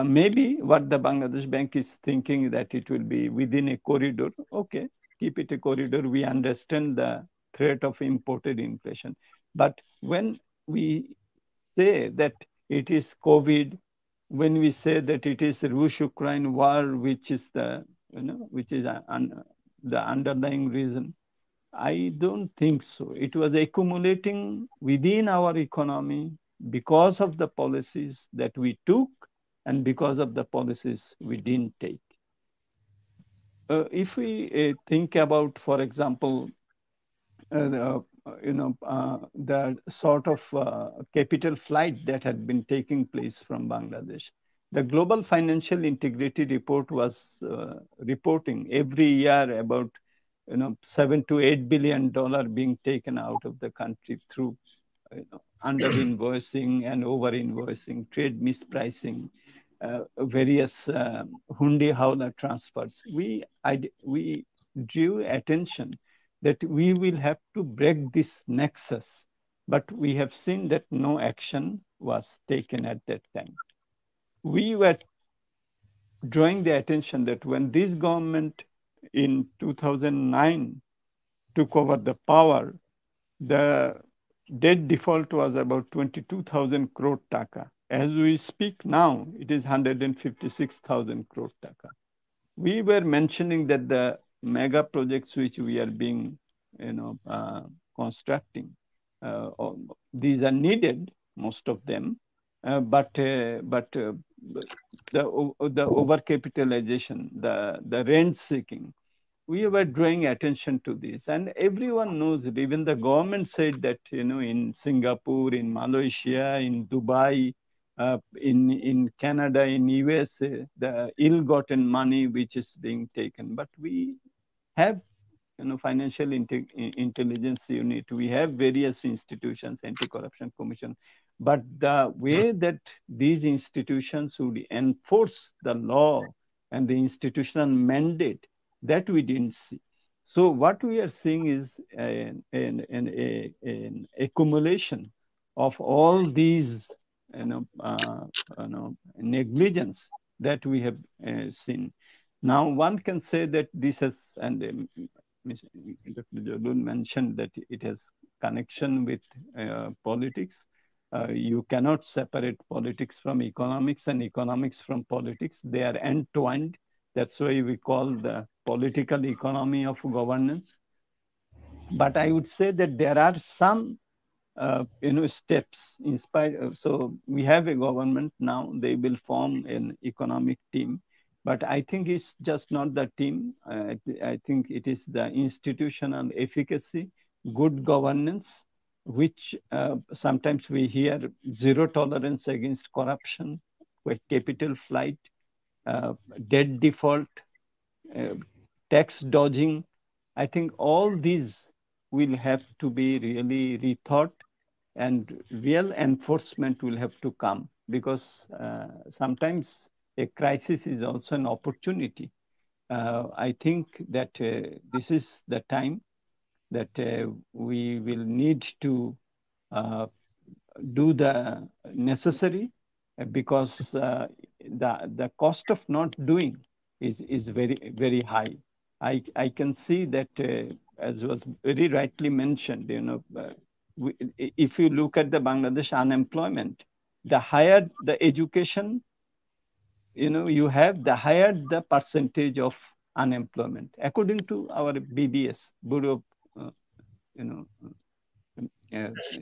Maybe what the Bangladesh Bank is thinking that it will be within a corridor. Okay, keep it a corridor. We understand the threat of imported inflation. But when we say that it is COVID, when we say that it is Russia-Ukraine war, which is the underlying reason, I don't think so. It was accumulating within our economy because of the policies that we took and because of the policies we didn't take. If we think about, for example, the sort of capital flight that had been taking place from Bangladesh. The Global Financial Integrity Report was reporting every year about 7 to 8 billion dollar being taken out of the country through under invoicing and over invoicing, trade mispricing, various hundi howler transfers. We drew attention that we will have to break this nexus, but we have seen that no action was taken at that time. We were drawing the attention that when this government in 2009 took over the power, the debt default was about 22,000 crore taka. As we speak now, it is 156,000 crore taka. We were mentioning that the mega projects which we are being, constructing, these are needed, most of them, but the overcapitalization, the rent seeking, we were drawing attention to this, and everyone knows it. Even the government said that in Singapore, in Malaysia, in Dubai, in Canada, in USA, the ill-gotten money which is being taken. But we have financial intelligence unit. We have various institutions, anti-corruption commission. But the way that these institutions would enforce the law and the institutional mandate, that we didn't see. So what we are seeing is an accumulation of all these negligence that we have seen. Now one can say that this has, and Dr. Jalul mentioned that it has connection with politics. You cannot separate politics from economics and economics from politics. They are entwined. That's why we call the political economy of governance. But I would say that there are some steps in spite of, so we have a government now, they will form an economic team. But I think it's just not the team. I think it is the institutional efficacy, good governance, which sometimes we hear zero tolerance against corruption, capital flight, debt default, tax dodging. I think all these will have to be really rethought, and real enforcement will have to come, because sometimes a crisis is also an opportunity. I think that this is the time that we will need to do the necessary, because the cost of not doing is very, very high. I can see that, as was very rightly mentioned, if you look at the Bangladesh unemployment, the higher the education, you have, the higher the percentage of unemployment, according to our BBS, Bureau of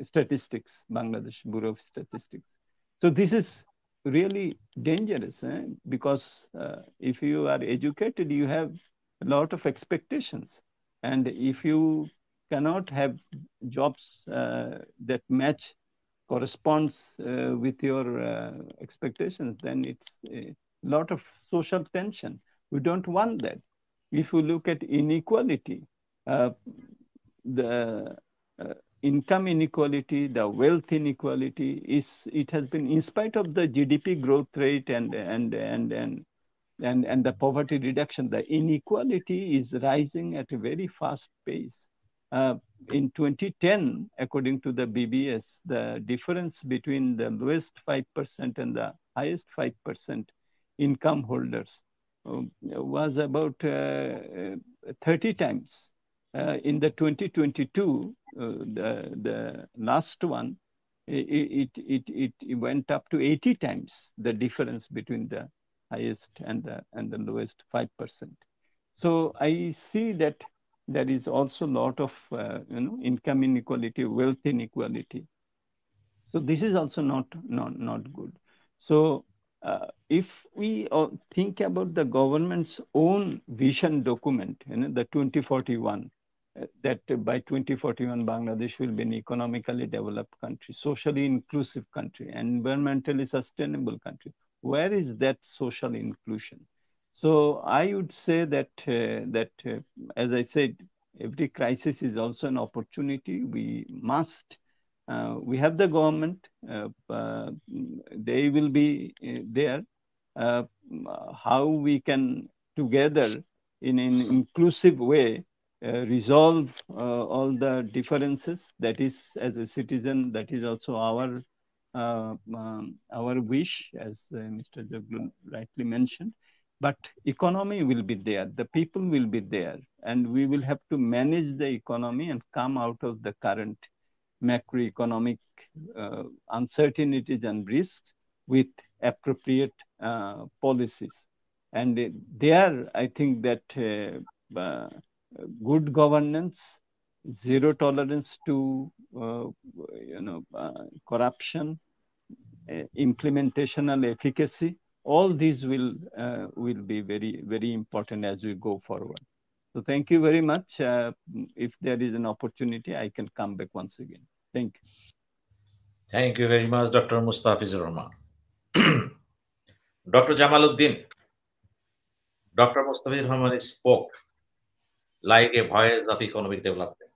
Statistics, Bangladesh Bureau of Statistics. So this is really dangerous, because if you are educated, you have a lot of expectations. And if you cannot have jobs that match, corresponds with your expectations, then it's a lot of social tension. We don't want that. If you look at inequality, the income inequality, the wealth inequality, it has been, in spite of the GDP growth rate and the poverty reduction, the inequality is rising at a very fast pace. In 2010, according to the BBS, the difference between the lowest 5% and the highest 5% income holders was about 30 times. In the 2022, the last one, it went up to 80 times, the difference between the highest and the lowest 5%. So I see that there is also a lot of income inequality, wealth inequality. So this is also not good. So if we think about the government's own vision document, the 2041, that by 2041 Bangladesh will be an economically developed country, socially inclusive country, and environmentally sustainable country. Where is that social inclusion? So I would say that as I said, every crisis is also an opportunity. We must. We have the government. They will be there. How we can together in an inclusive way resolve all the differences. That is, as a citizen, that is also our wish, as Mr. Jaglul rightly mentioned. But economy will be there, the people will be there, and we will have to manage the economy and come out of the current macroeconomic uncertainties and risks with appropriate policies. And there, I think that good governance, zero tolerance to corruption, implementational efficacy, all these will be very, very important as we go forward. So thank you very much. If there is an opportunity, I can come back once again. Thank you. Thank you very much, Dr. Mustafizur Rahman. Dr. Jamaluddin, Dr. Mustafizur Rahman spoke like a voice of economic development.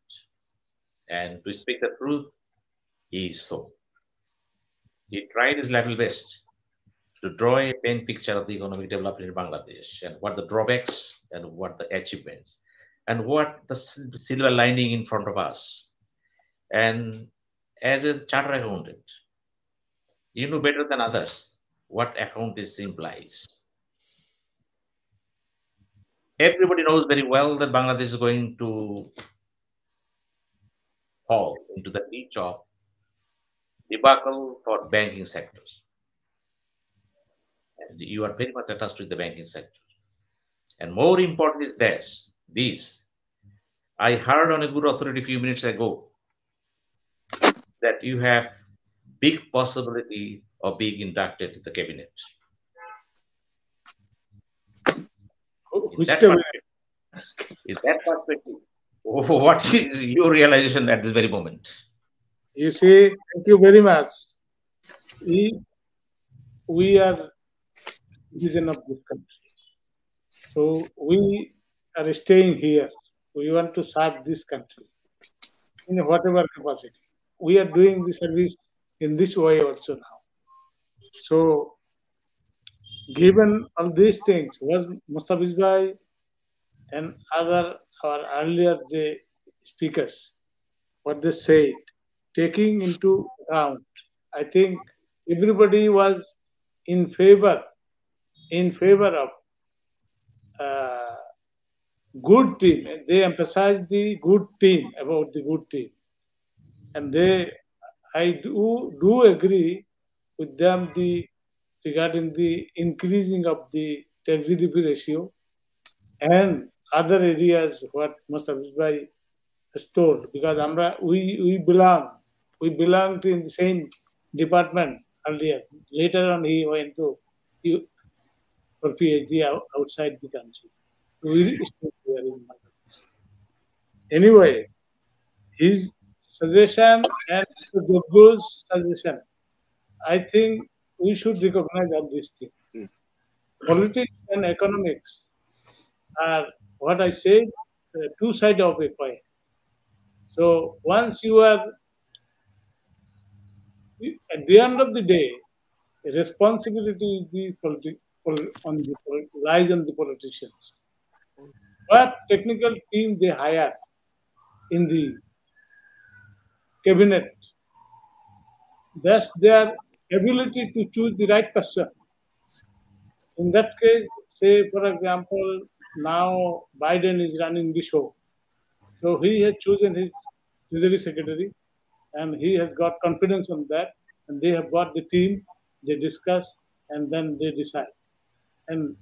And to speak the truth, he is so. He tried his level best to draw a plain picture of the economic development in Bangladesh and what the drawbacks and what the achievements and what the silver lining in front of us. And as a chartered accountant, you know better than others what accountancy implies. Everybody knows very well that Bangladesh is going to fall into the reach of debacle for banking sectors. And you are very much attached with the banking sector. And more important is this. I heard on a good authority a few minutes ago that you have big possibility of being inducted to the cabinet. In that perspective, what is your realization at this very moment? You see, thank you very much. We are citizen of this country. So we are staying here. We want to serve this country in whatever capacity. We are doing the service in this way also now. So, given all these things, was Mustafiz Bhai and our earlier speakers, what they said, taking into account, I think everybody was in favor of good team. They emphasized the good team, about the good team. And I do agree with them regarding the increasing of the tax GDP ratio and other areas what Mustafiz Bhai has told, because we belong to in the same department earlier. Later on, he went to for PhD outside the country. We stayed here in Bangladesh. Anyway, his suggestion and Gurgu's suggestion, I think we should recognize all these things. Politics and economics are, what I said, two sides of a coin. So once you are, at the end of the day, responsibility is lies on the politicians. What technical team they hire in the cabinet, that's their ability to choose the right person. In that case, say for example, now Biden is running the show. So he has chosen his Treasury Secretary and he has got confidence on that, and they have got the team, they discuss and then they decide. And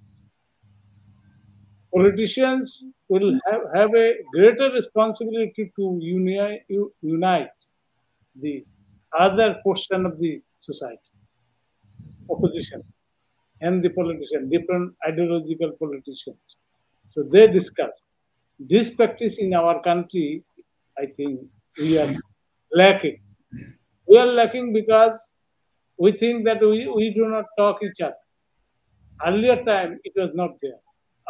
politicians will have a greater responsibility to unite the other portion of the society, opposition. and the politicians, different ideological politicians. So they discuss. This practice in our country, I think we are lacking. We are lacking because we think that we do not talk each other. Earlier time, it was not there.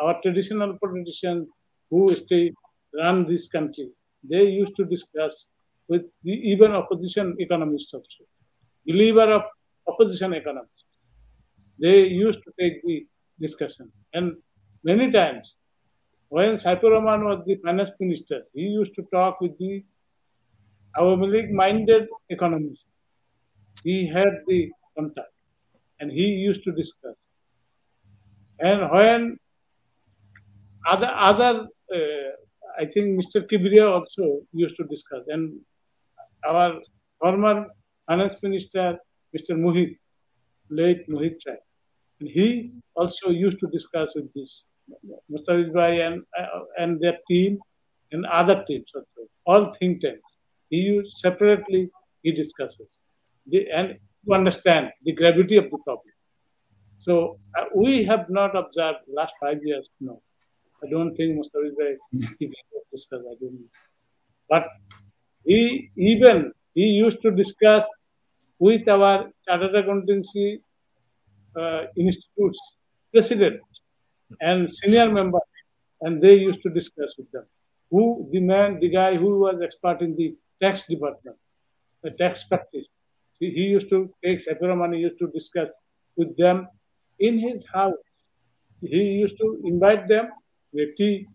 Our traditional politicians who stay run this country, they used to discuss with the even opposition economists also, believer of opposition economists. They used to take the discussion. And many times, when Saifur Rahman was the finance minister, he used to talk with the Awami League-minded economists. He had the contact, and he used to discuss. And when other I think Mr. Kibriya also used to discuss, and our former finance minister, Mr. Mohit, late Mohit Chai, and he also used to discuss with this Mr. Bhai and their team and other teams also, all think tanks. He used separately he discusses and to understand the gravity of the problem. So we have not observed last 5 years. No, I don't think Mr. Bhai discuss. I don't know, but he used to discuss with our chartered accountancy institutes president and senior member, and they used to discuss with them. The guy who was expert in the tax department, the tax practice, he used to take Saifur Rahman, he used to discuss with them in his house. He used to invite them to a tea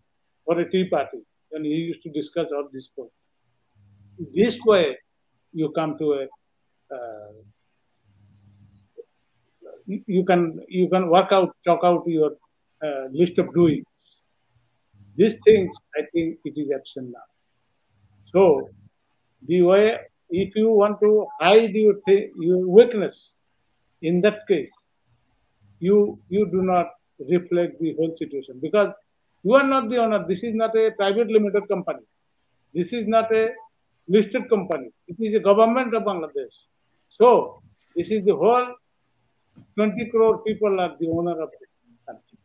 or a tea party, and he used to discuss all this point. This way, you come to a you can chalk out your list of doings. These things, I think, it is absent now. So, the way if you want to hide your weakness, in that case, you do not reflect the whole situation because you are not the owner. This is not a private limited company. This is not a listed company. It is a government of Bangladesh. So, this is the whole 20 crore people are the owner of this country.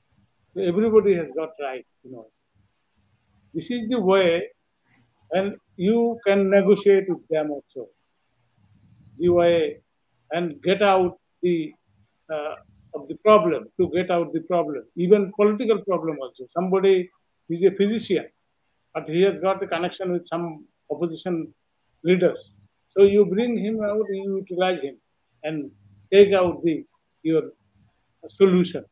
So everybody has got right, This is the way, and you can negotiate with them also. The way, and get out of the problem, to get out the problem, even political problem also. Somebody is a physician, but he has got a connection with some opposition leaders. So you bring him out, you utilize him, and take out your solution.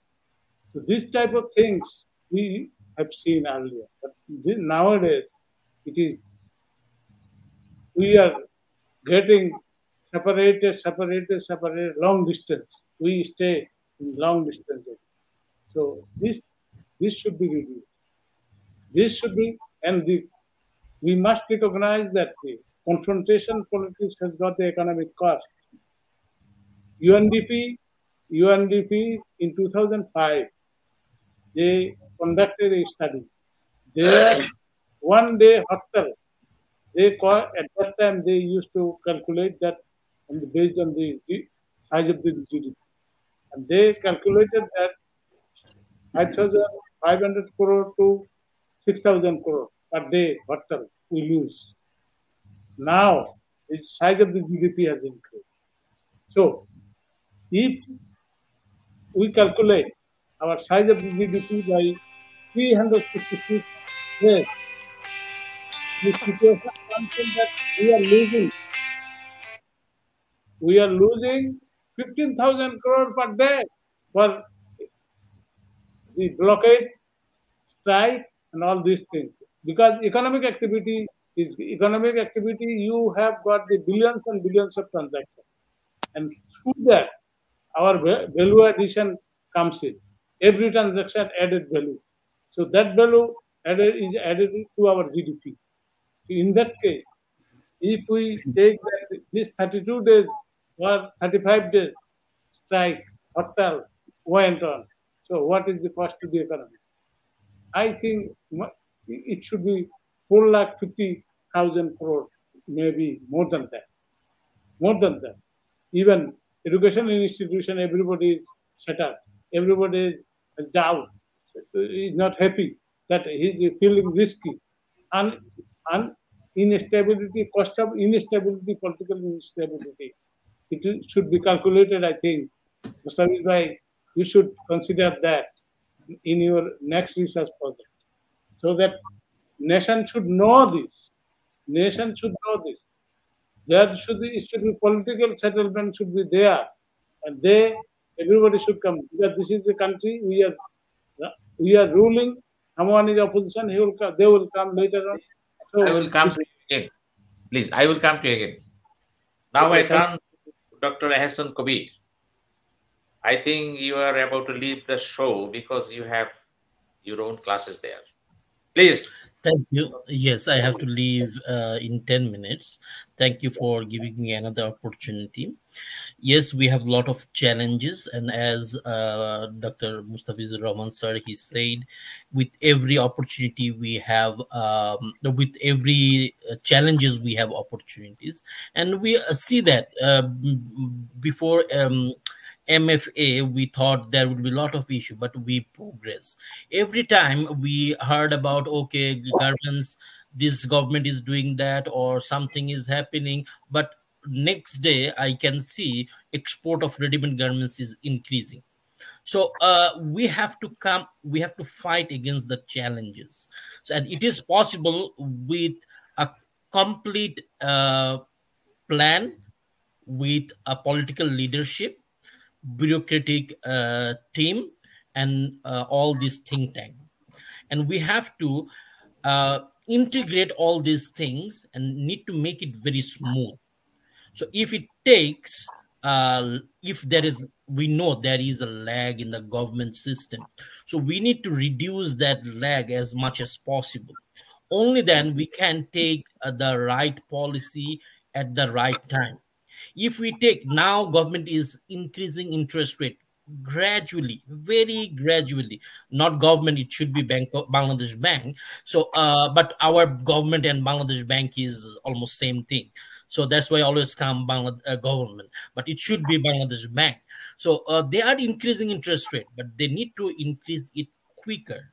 So this type of things we have seen earlier, but nowadays we are getting separated, long distance. We stay in long distances. So this should be reduced. This should be, and we must recognize that the confrontation politics has got the economic cost. UNDP in 2005, they conducted a study. Their one-day hartal, at that time they used to calculate that based on the size of the GDP. And they calculated that 5,500 crore to 6,000 crore per day hartal we lose. Now, the size of the GDP has increased. So, if we calculate our size of the GDP by 366 days, the situation comes in that we are losing 15,000 crore per day for the blockade, strike, and all these things. Because economic activity, you have got the billions and billions of transactions. And through that, our value addition comes in. Every transaction added value. So that value is added to our GDP. In that case, if we take this 32 days or 35 days strike, hartal went on. So what is the cost to the economy? I think it should be 4,50,000 crore, maybe more than that. More than that. Even educational institution, everybody is shut up. everybody is down, is not happy, that he is feeling risky. And instability, cost of instability, political instability, should be calculated, I think. Mr. Bhai, you should consider that in your next research project, so that nation should know this. Nation should know this. It should be political settlement should be there, and everybody should come, because this is the country we are ruling. Someone is opposition, they will come later on. So I will come to you again. Please, I will come to you again. Now Okay, I turn to Dr. Hassan Kabir. I think you are about to leave the show because you have your own classes there. Please. Thank you. Yes, I have to leave in 10 minutes. Thank you for giving me another opportunity. Yes, we have a lot of challenges, and as Dr. Mustafizur Rahman sir, he said, with every opportunity we have, with every challenges we have opportunities, and we see that before MFA, we thought there would be a lot of issue, but we progress. Every time we heard about, okay, governments, this government is doing that or something is happening, but next day I can see export of ready-made garments is increasing. So we have to fight against the challenges. So, and it is possible with a complete plan, with a political leadership, bureaucratic team, and all these think tank, and we have to integrate all these things and need to make it very smooth. So if it takes if there is, we know there is a lag in the government system, so we need to reduce that lag as much as possible. Only then we can take the right policy at the right time. If we take, now government is increasing interest rate gradually, very gradually. Not government, it should be Bangladesh Bank. So but our government and Bangladesh Bank is almost same thing, so that's why I always come Bangladesh government, but it should be Bangladesh Bank. So they are increasing interest rate, but they need to increase it quicker.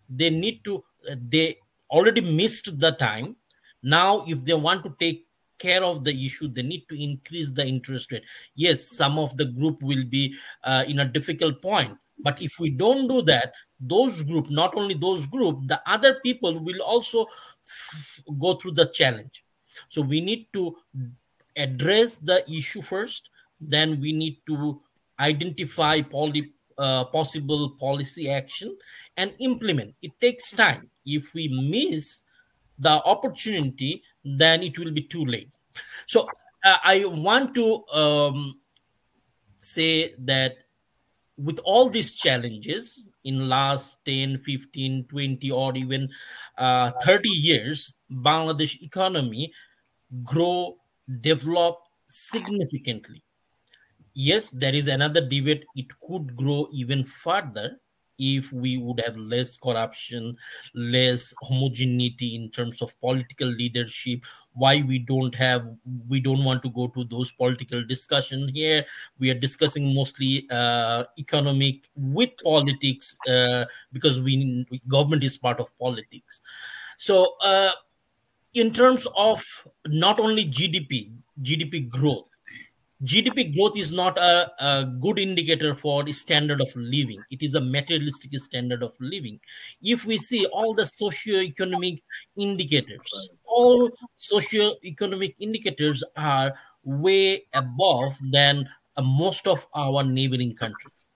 They need to they already missed the time. Now if they want to take care of the issue, they need to increase the interest rate. Yes, some of the group will be in a difficult point, but if we don't do that, those group, not only those group, the other people will also go through the challenge. So we need to address the issue first, then we need to identify possible policy action and implement. It takes time. If we miss the opportunity, then it will be too late. So I want to say that with all these challenges in last 10, 15, 20, or even 30 years, Bangladesh economy grow, develop significantly. Yes, there is another debate. It could grow even further if we would have less corruption, less homogeneity in terms of political leadership. Why we don't want to go to those political discussion here. We are discussing mostly economic with politics because government is part of politics. So in terms of not only GDP growth, GDP growth is not a good indicator for the standard of living. It is a materialistic standard of living. If we see all the socio-economic indicators, all socio-economic indicators are way above than most of our neighboring countries.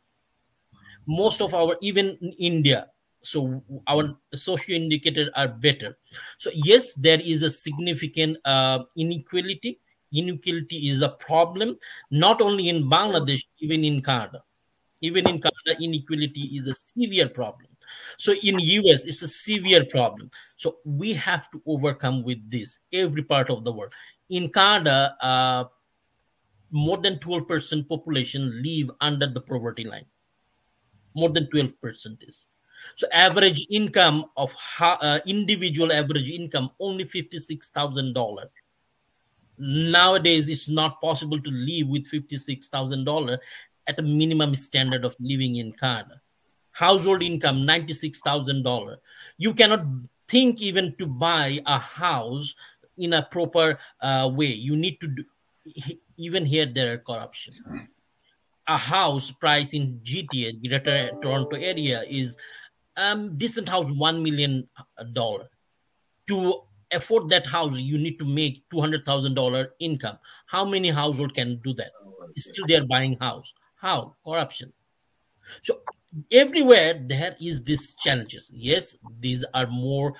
Most of our, even in India, so our socio indicators are better. So yes, there is a significant inequality. Inequality is a problem, not only in Bangladesh, even in Canada. Even in Canada, inequality is a severe problem. So in US, it's a severe problem. So we have to overcome with this, every part of the world. In Canada, more than 12% population live under the poverty line. More than 12% is. So average income of individual average income only $56,000. Nowadays, it's not possible to live with $56,000 at a minimum standard of living in Canada. Household income, $96,000. You cannot think even to buy a house in a proper way. You need to do, even here there are corruption. A house price in GTA, Greater Toronto area, is decent house $1 million. To afford that house, you need to make $200,000 income. How many household can do that? Still, they are buying house. How? Corruption. So everywhere there is these challenges. Yes, these are more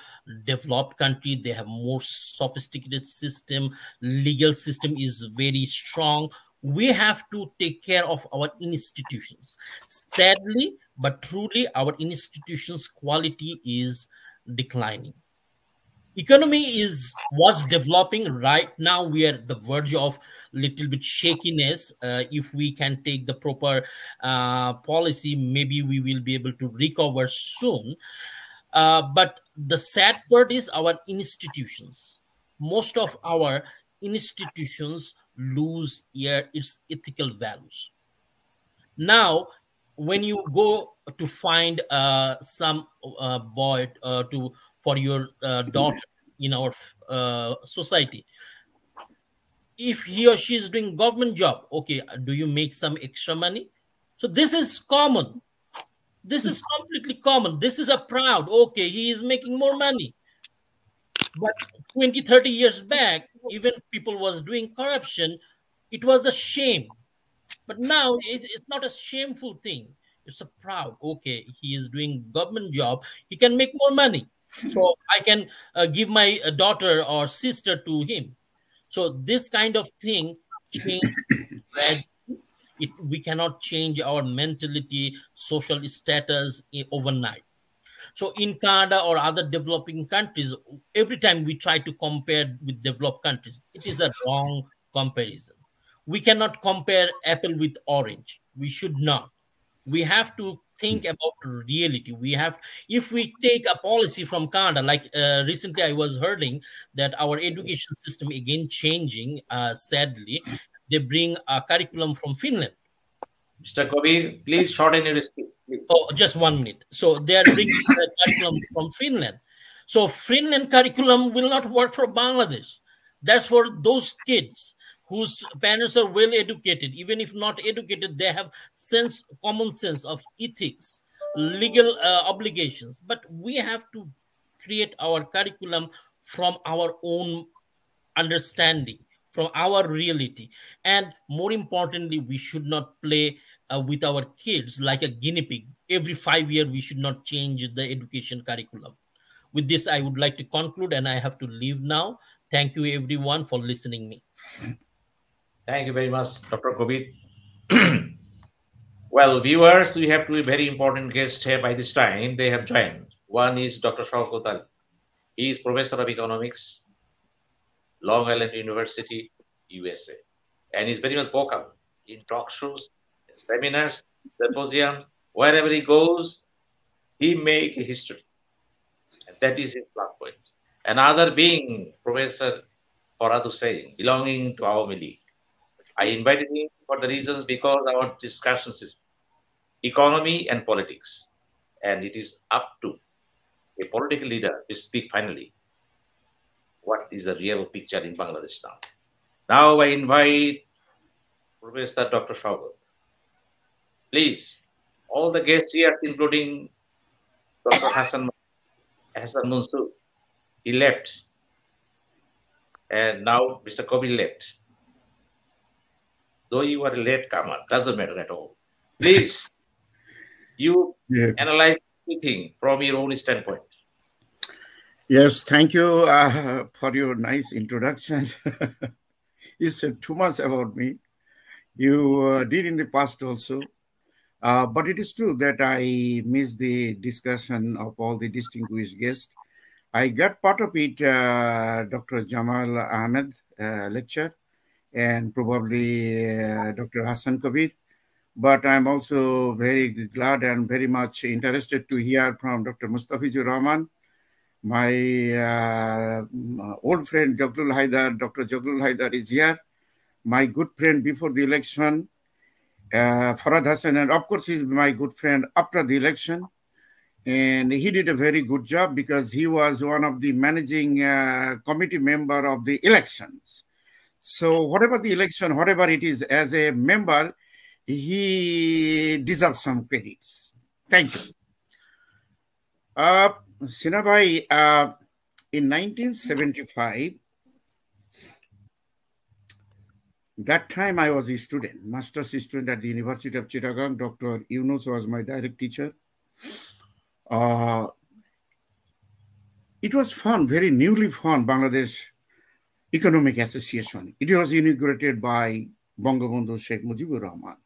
developed country. They have more sophisticated system. Legal system is very strong. We have to take care of our institutions. Sadly, but truly, our institutions' quality is declining. Economy was developing. Right now we are at the verge of little bit shakiness. If we can take the proper policy, maybe we will be able to recover soon. But the sad part is our institutions. Most of our institutions lose its ethical values. Now when you go to find some boy to for your daughter in our society, if he or she is doing government job, okay, do you make some extra money? So this is common. This is completely common. This is a proud, okay, he is making more money. But 20-30 years back, even people was doing corruption, it was a shame. But now it's not a shameful thing. It's a proud, okay, he is doing government job, he can make more money, so I can give my daughter or sister to him. So this kind of thing change gradually. We cannot change our mentality, social status overnight. So in Canada or other developing countries, every time we try to compare with developed countries, it is a wrong comparison. We cannot compare apple with orange. We should not. We have to think about reality. We have, if we take a policy from Canada, like recently I was hearing that our education system again changing, sadly, they bring a curriculum from Finland. Mr. Kabir, please shorten your speech, please. Oh, just 1 minute. So they are bringing a curriculum from Finland. So Finland curriculum will not work for Bangladesh. That's for those kids whose parents are well educated. Even if not educated, they have common sense of ethics, legal obligations. But we have to create our curriculum from our own understanding, from our reality. And more importantly, we should not play with our kids like a guinea pig. Every 5 years, we should not change the education curriculum. With this, I would like to conclude, and I have to leave now. Thank you, everyone, for listening me. Thank you very much, Dr. Kabir. Well, viewers, we have two very important guests here by this time. They have joined. One is Dr. Shaukat Ali. He is Professor of Economics, Long Island University, USA, and he's very much vocal in talk shows, seminars, symposiums. Wherever he goes, he makes history. And that is his plot point. Another being Professor Farhad Hussain, belonging to Awami League. I invited him for the reasons because our discussions is economy and politics. And it is up to a political leader to speak finally what is the real picture in Bangladesh now. Now I invite Professor Dr. Shaukat. Please, all the guests here, including Dr. Hassan Mansoor, he left. And now Mr. Kabir left. Though you are a late comer, doesn't matter at all. Please, you analyze everything from your own standpoint. Yes, thank you for your nice introduction. You said too much about me. You did in the past also. But it is true that I missed the discussion of all the distinguished guests. I got part of it, Dr. Jamal Ahmed lecture, and probably Dr. Hassan Kabir. But I'm also very glad and very much interested to hear from Dr. Mustafizur Rahman, my old friend Jaglul Haidar. Dr. Jaglul Haidar is here, my good friend before the election. Farhad Hassan, and of course, he's my good friend after the election. And he did a very good job because he was one of the managing committee member of the elections. So whatever the election, whatever it is, as a member, he deserves some credits. Thank you. Sinha bhai, in 1975, that time I was a student, master's student at the University of Chittagong. Dr. Yunus was my direct teacher. It was formed, very newly formed, Bangladesh Economic Association. It was inaugurated by Bangabandhu Sheikh Mujibur Rahman.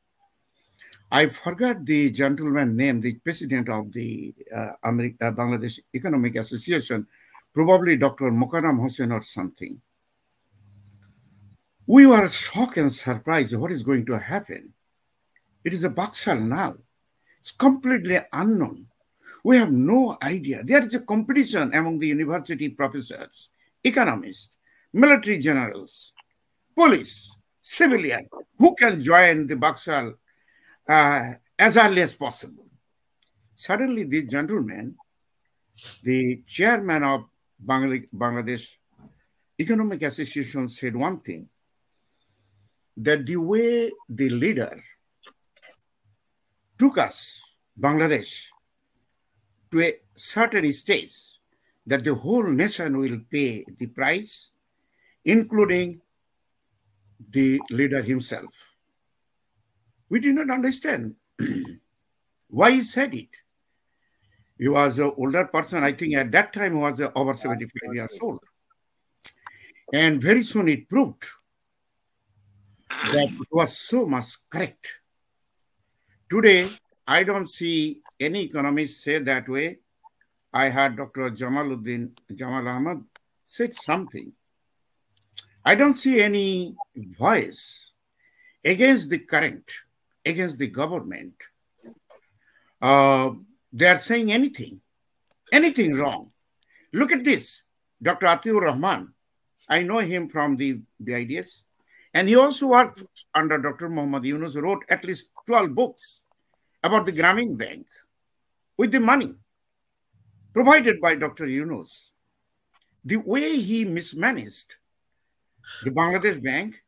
I forgot the gentleman's name, the president of the Bangladesh Economic Association, probably Dr. Mokaram Hossain or something. We were shocked and surprised what is going to happen. It is a Baksal now. It's completely unknown. We have no idea. There is a competition among the university professors, economists, military generals, police, civilian, who can join the Baksal as early as possible. Suddenly, this gentleman, the chairman of Bangladesh Economic Association, said one thing, that the way the leader took us, Bangladesh, to a certain stage, that the whole nation will pay the price, including the leader himself. We did not understand why he said it. He was an older person, I think at that time he was over 75 years old. And very soon it proved that it was so much correct. Today, I don't see any economist say that way. I heard Dr. Jamal Ahmad said something. I don't see any voice against the current, against the government. They are saying anything wrong. Look at this. Dr. Atiur Rahman, I know him from the BIDS, and he also worked under Dr. Muhammad Yunus, wrote at least 12 books about the Grameen Bank with the money provided by Dr. Yunus. The way he mismanaged the Bangladesh Bank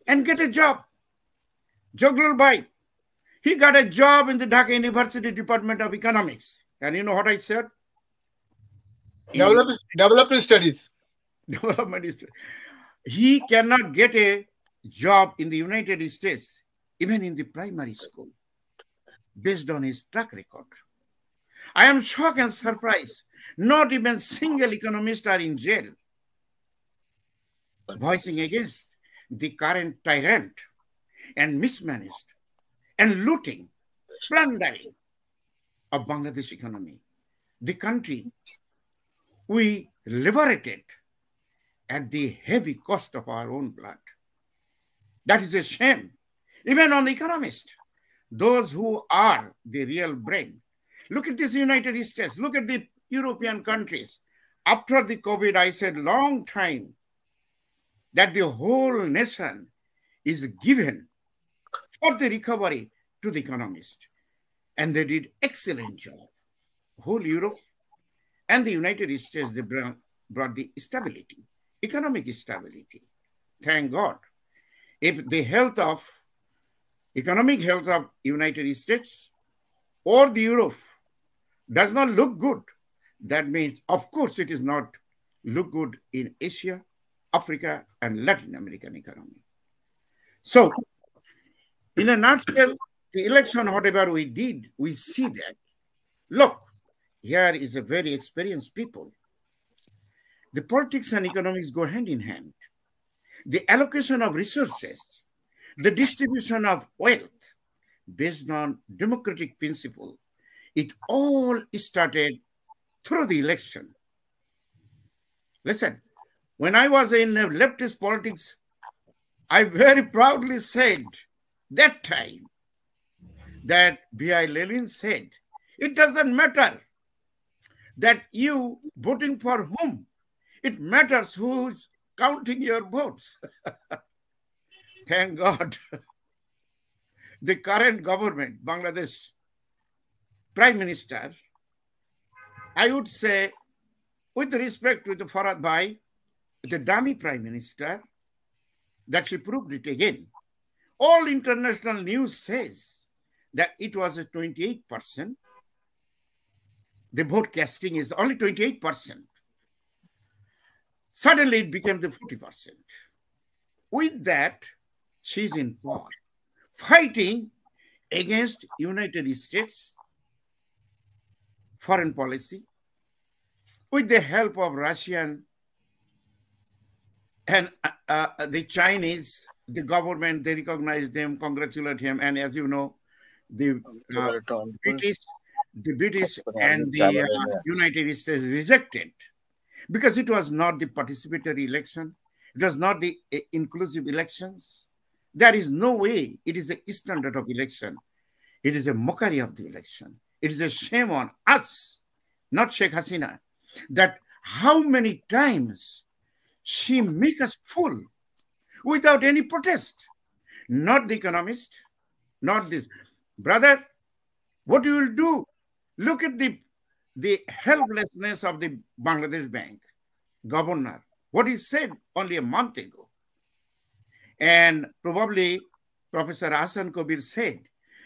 and get a job. Joglul Bhai, he got a job in the Dhaka University Department of Economics. And you know what I said? Development studies. Development studies. He cannot get a job in the United States, even in the primary school, based on his track record. I am shocked and surprised. Not even single economists are in jail, voicing against the current tyrant and mismanaged and looting, plundering of Bangladesh economy. The country we liberated at the heavy cost of our own blood. That is a shame, even on the economists, those who are the real brain. Look at this United States, look at the European countries. After the COVID, I said long time that the whole nation is given for the recovery to the economists. And they did excellent job. Whole Europe and the United States, they brought the stability, economic stability. Thank God. If the economic health of United States or the Europe does not look good, that means, of course, it is not look good in Asia, Africa, and Latin American economy. So, in a nutshell, the election, whatever we did, we see that. Look, here is a very experienced people. The politics and economics go hand in hand. The allocation of resources, the distribution of wealth based on democratic principle, it all started through the election. Listen, when I was in leftist politics, I very proudly said that time that B.I. Lenin said, it doesn't matter that you voting for whom, it matters who's counting your votes. Thank God. the current government, Bangladesh Prime Minister, I would say, with respect to the Farad Bhai, the dummy Prime Minister, that she proved it again. All international news says that it was a 28%. The vote casting is only 28%. Suddenly it became the 40%. With that, she's in power, fighting against United States foreign policy with the help of Russian and the Chinese, the government, they recognize them, congratulate him. And as you know, the British, and the United States rejected because it was not the participatory election. It was not the inclusive elections. There is no way it is a standard of election. It is a mockery of the election. It is a shame on us, not Sheikh Hasina, that how many times she make us fool without any protest. Not the economist, not this. Brother, what you will do? Look at the helplessness of the Bangladesh Bank governor, what he said only a month ago. And probably Professor Hassan Kabir said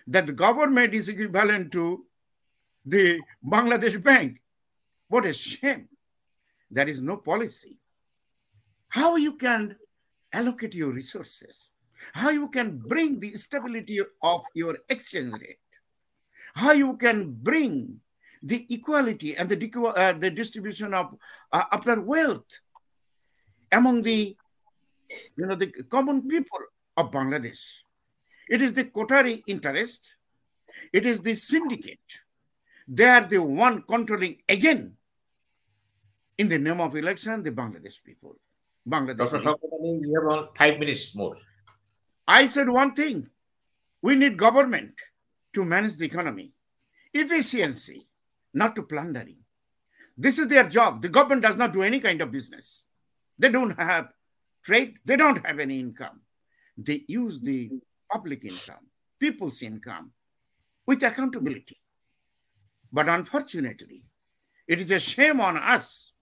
that the government is equivalent to the Bangladesh Bank. What a shame. There is no policy. How you can allocate your resources? How you can bring the stability of your exchange rate? How you can bring the equality and the distribution of upper wealth among the common people of Bangladesh? It is the Qatari interest. It is the syndicate. They are the one controlling again, in the name of election, the Bangladesh people. Dr. Shokatali, you have 5 minutes more. I said one thing. We need government to manage the economy. Efficiency, not to plundering. This is their job. The government does not do any kind of business. They don't have trade. They don't have any income. They use the public income, people's income, with accountability. But unfortunately, it is a shame on us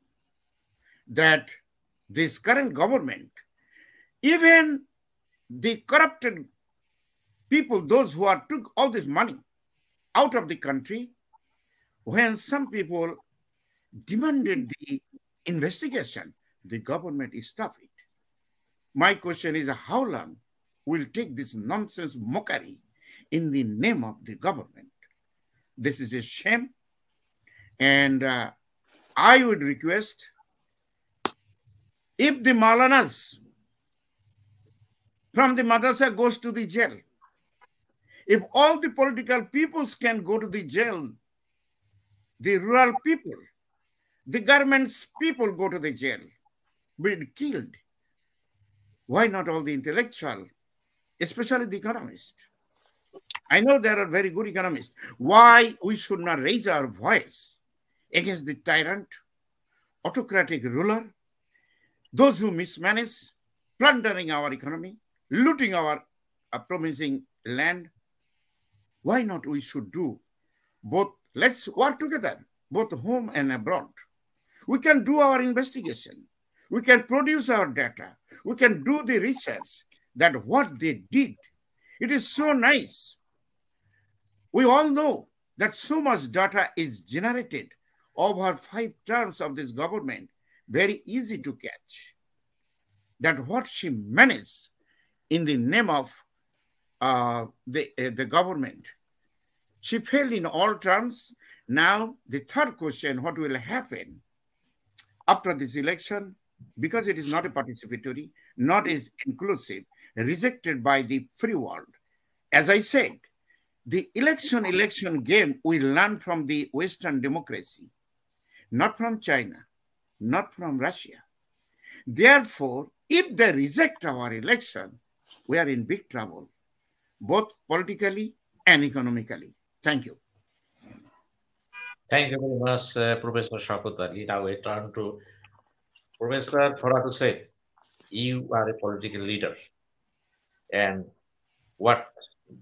that this current government, even the corrupted people, those who are took all this money out of the country, when some people demanded the investigation, the government stopped it. My question is, how long will take this nonsense mockery in the name of the government? This is a shame. And I would request, if the Malanas from the madrasa goes to the jail, if all the political peoples can go to the jail, the rural people, the government's people go to the jail, be killed, why not all the intellectual, especially the economists? I know there are very good economists. Why we should not raise our voice against the tyrant, autocratic ruler, those who mismanage, plundering our economy, looting our promising land? Why not we should do both? Let's work together, both home and abroad. We can do our investigation. We can produce our data. We can do the research that what they did. It is so nice. We all know that so much data is generated over 5 terms of this government. Very easy to catch. That what she managed in the name of the government. She failed in all terms. Now, the third question, what will happen after this election? Because it is not a participatory, not as inclusive, rejected by the free world. As I said, the election game we learn from the Western democracy, not from China, not from Russia. Therefore, if they reject our election, we are in big trouble, both politically and economically. Thank you. Thank you very much, Professor Shaukat Ali. Now we turn to Professor Farhad Hussain. You are a political leader. And what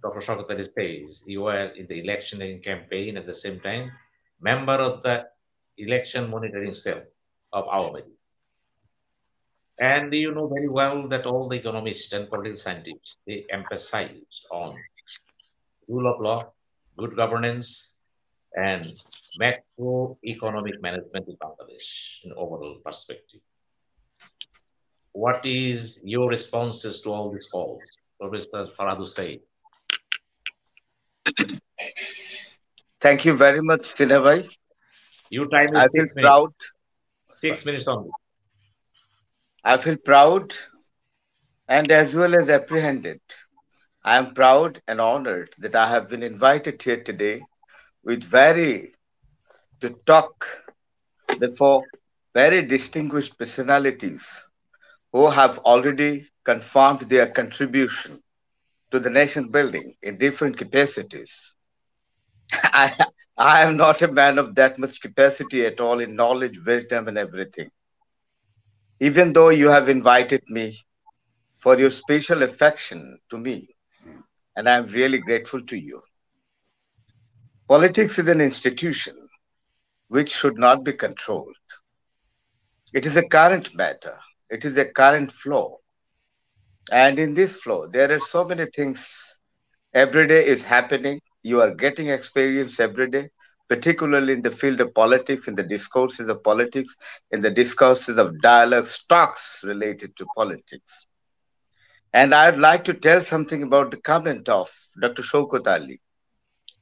Dr. Shaukat says you were in the electioneering campaign at the same time, member of the election monitoring cell of our. And you know very well that all the economists and political scientists, they emphasize on rule of law, good governance, and macroeconomic management in Bangladesh in overall perspective. What is your responses to all these calls? Professor Faradu said. Thank you very much, Sinha. Your time I is feel 6 minutes. proud. 6 minutes only. I feel proud and as well as apprehended. I am proud and honored that I have been invited here today with to talk before very distinguished personalities who have already confirmed their contribution to the nation building in different capacities. I, I am not a man of that much capacity at all in knowledge, wisdom, and everything. Even though you have invited me for your special affection to me, and I am really grateful to you. Politics is an institution which should not be controlled. It is a current matter, it is a current flow. And in this flow, there are so many things every day is happening. You are getting experience every day, particularly in the field of politics, in the discourses of politics, in the discourses of dialogues, talks related to politics. And I'd like to tell something about the comment of Dr. Shaukat Ali,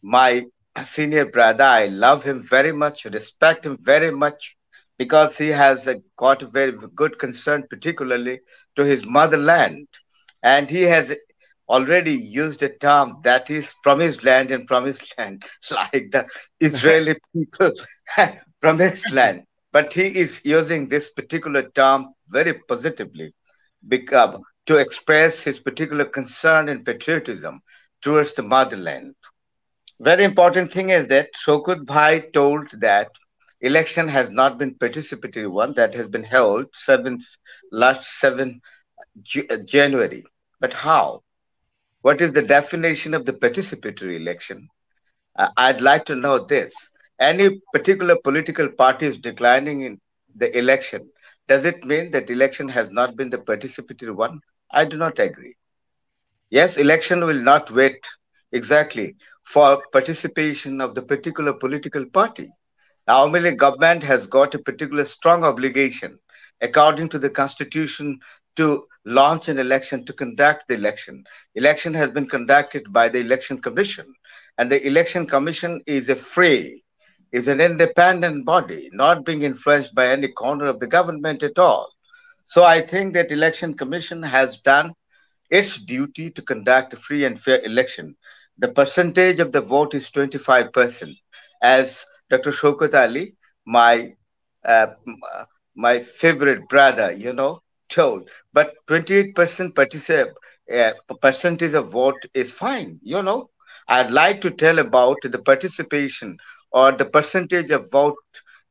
my senior brother. I love him very much, respect him very much because he has got a very good concern, particularly to his motherland. And he has already used a term that is promised land and promised land, like the Israeli people promised land. But he is using this particular term very positively because, to express his particular concern and patriotism towards the motherland. Very important thing is that Shokut Bhai told that election has not been participatory one that has been held last 7 January. But how? What is the definition of the participatory election? I'd like to know this. Any particular political party is declining in the election. Does it mean that election has not been the participatory one? I do not agree. Yes, election will not wait exactly for participation of the particular political party. Now, only government has got a particular strong obligation, according to the constitution, to launch an election, to conduct the election. Election has been conducted by the election commission, and the election commission is is an independent body, not being influenced by any corner of the government at all. So I think that election commission has done its duty to conduct a free and fair election. The percentage of the vote is 25%. As Dr. Shaukat Ali, my my favorite brother, told. But 28% percentage of vote is fine. I'd like to tell about the participation or the percentage of vote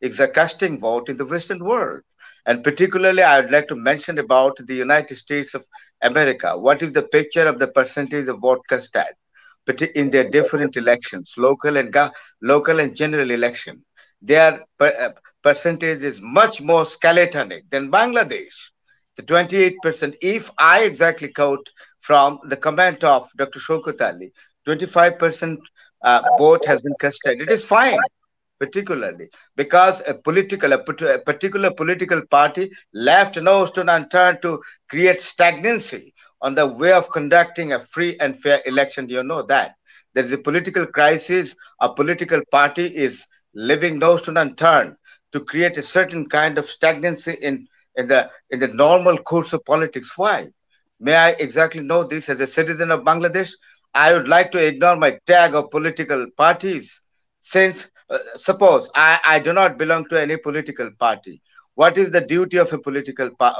is a casting vote in the Western world. And particularly, I would like to mention about the United States of America. What is the picture of the percentage of vote casted in their different elections, local and general election? Their percentage is much more skeletonic than Bangladesh. The 28%, if I exactly quote from the comment of Dr. Shaukat Ali, 25% vote has been casted. It is fine, particularly because a particular political party left no stone unturned to create stagnancy on the way of conducting a free and fair election. You know that there is a political crisis. A political party is leaving no stone unturned to create a certain kind of stagnancy in the normal course of politics. Why? May I exactly know this as a citizen of Bangladesh? I would like to ignore my tag of political parties since suppose I do not belong to any political party. What is the duty of a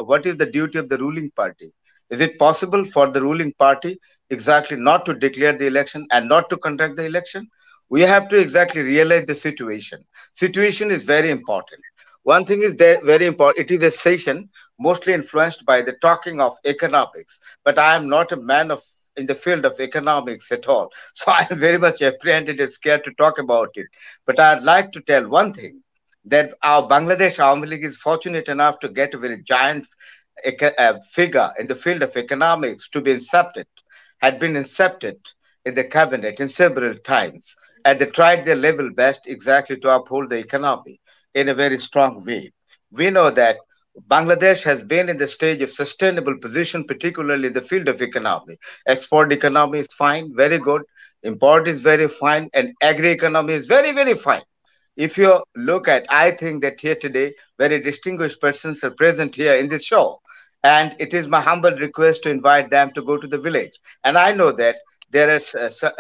what is the duty of the ruling party? Is it possible for the ruling party exactly not to declare the election and not to conduct the election? We have to exactly realize the situation. Situation is very important. One thing is there very important. It is a session mostly influenced by the talking of economics. But I am not a man of in the field of economics at all. So I'm very much apprehended and scared to talk about it. But I'd like to tell one thing, that our Bangladesh Awami League is fortunate enough to get a very giant figure in the field of economics to be incepted, had been incepted in the cabinet in several times, and they tried their level best exactly to uphold the economy in a very strong way. We know that Bangladesh has been in the stage of sustainable position, particularly in the field of economy. Export economy is fine, very good. Import is very fine, and agri economy is very, very fine. If you look at, I think that here today, very distinguished persons are present here in this show. And it is my humble request to invite them to go to the village. And I know that there are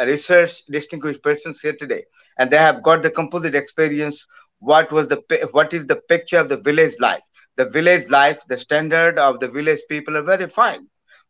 research distinguished persons here today, and they have got the composite experience. What is the picture of the village life? The village life, the standard of the village people are very fine.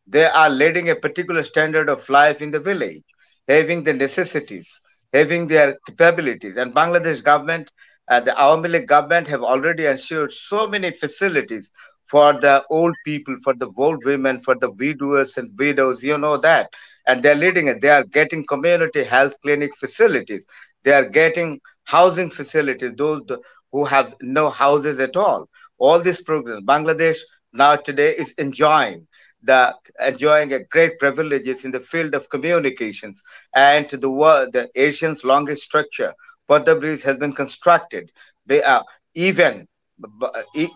They are leading a particular standard of life in the village, having the necessities, having their capabilities. And Bangladesh government, the Awami League government have already ensured so many facilities for the old people, for the old women, for the widowers and widows, you know that. And they're leading it. They are getting community health clinic facilities. They are getting housing facilities, those who have no houses at all. All these programs, Bangladesh now today is enjoying a great privileges in the field of communications, and the world, the Asian's longest structure, Padma Bridge, has been constructed. They are even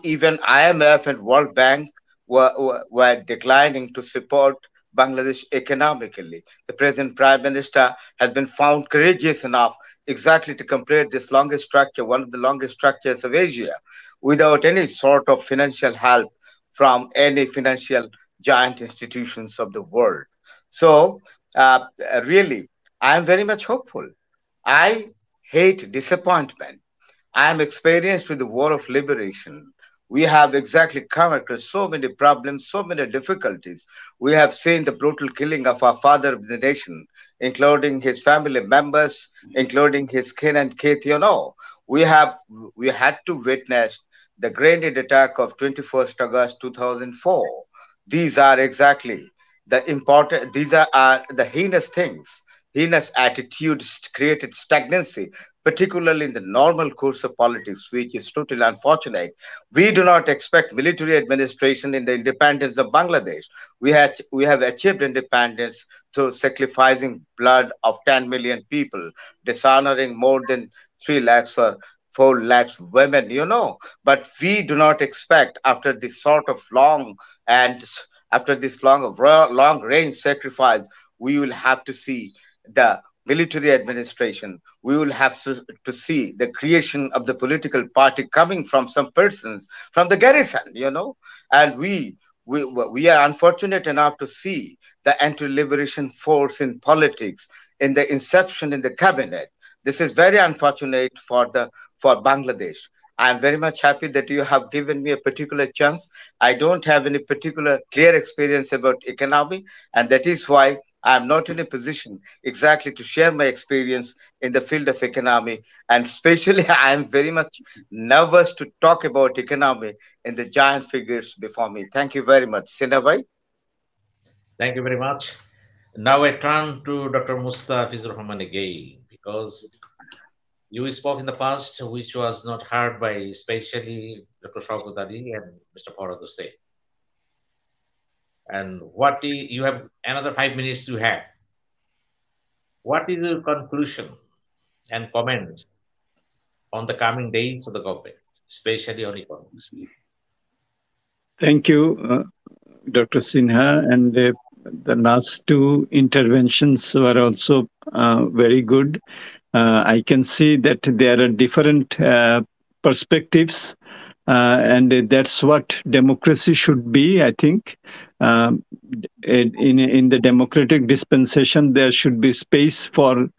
even IMF and World Bank were declining to support Bangladesh economically. The present Prime Minister has been found courageous enough exactly to complete this longest structure, one of the longest structures of Asia, without any sort of financial help from any financial giant institutions of the world. So, really, I am very much hopeful. I hate disappointment. I am experienced with the war of liberation. We have exactly come across so many problems, so many difficulties. We have seen the brutal killing of our father of the nation, including his family members, including his kin and kith. We had to witness the grenade attack of 21st August 2004. These are exactly these are the heinous things. Heinous attitudes created stagnancy, particularly in the normal course of politics, which is totally unfortunate. We do not expect military administration in the independence of Bangladesh. We have achieved independence through sacrificing blood of 10 million people, dishonoring more than 3 lakhs or 4 lakhs women, But we do not expect, after this sort of and after this long range sacrifice, we will have to see the military administration. We will have to see the creation of the political party coming from some persons from the garrison, And we are unfortunate enough to see the anti-liberation force in politics, in the inception in the cabinet. This is very unfortunate for Bangladesh. I am very much happy that you have given me a particular chance. I don't have any particular clear experience about economy, and that is why I am not in a position exactly to share my experience in the field of economy. And especially, I am very much nervous to talk about economy in the giant figures before me. Thank you very much. Sinha bhai. Thank you very much. Now I turn to Dr. Mustafizur Rahman again, because you spoke in the past, which was not heard by especially Dr. Shaukat Ali and Mr. Farhad Hussain. And you have another 5 minutes you have. What is your conclusion and comments on the coming days of the government, especially on economics? Thank you, Dr. Sinha. And the last 2 interventions were also very good. I can see that there are different perspectives, and that's what democracy should be, I think. In the democratic dispensation, there should be space for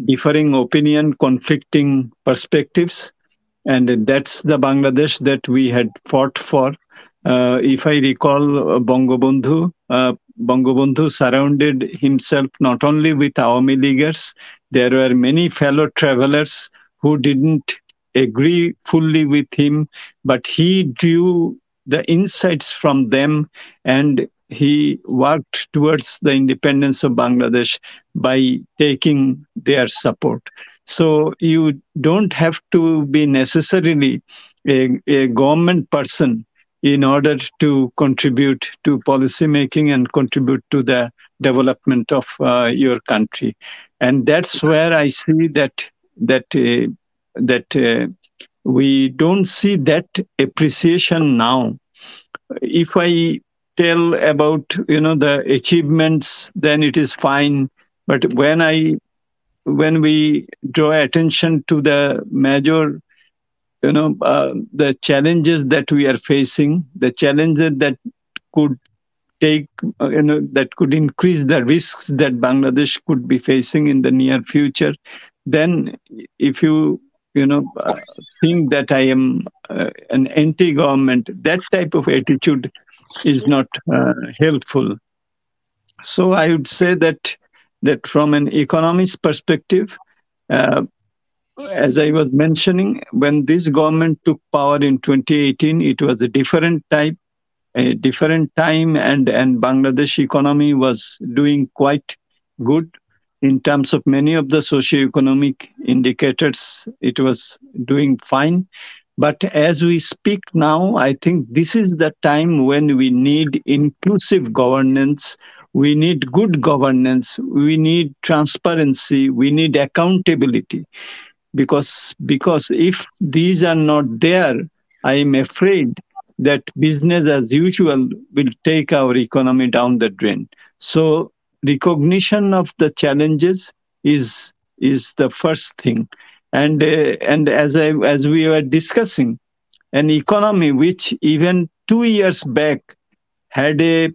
differing opinion, conflicting perspectives, and that's the Bangladesh that we had fought for. If I recall, Bangabandhu surrounded himself not only with Awami Leaguers, there were many fellow travelers who didn't agree fully with him, but he drew the insights from them and he worked towards the independence of Bangladesh by taking their support. So you don't have to be necessarily a government person in order to contribute to policy making and contribute to the development of your country. And that's where I see that we don't see that appreciation now. If I tell about the achievements, then it is fine. But when we draw attention to the major the challenges that we are facing, the challenges that could take that could increase the risks that Bangladesh could be facing in the near future, then if you think that I am an anti-government, that type of attitude is not helpful. So I would say that from an economist perspective, as I was mentioning, when this government took power in 2018, it was a different time, and Bangladesh economy was doing quite good in terms of many of the socio-economic indicators. It was doing fine. But as we speak now, I think this is the time when we need inclusive governance. We need good governance. We need transparency. We need accountability. Because if these are not there, I am afraid that business as usual will take our economy down the drain. So recognition of the challenges is the first thing. And as we were discussing, an economy which even 2 years back had a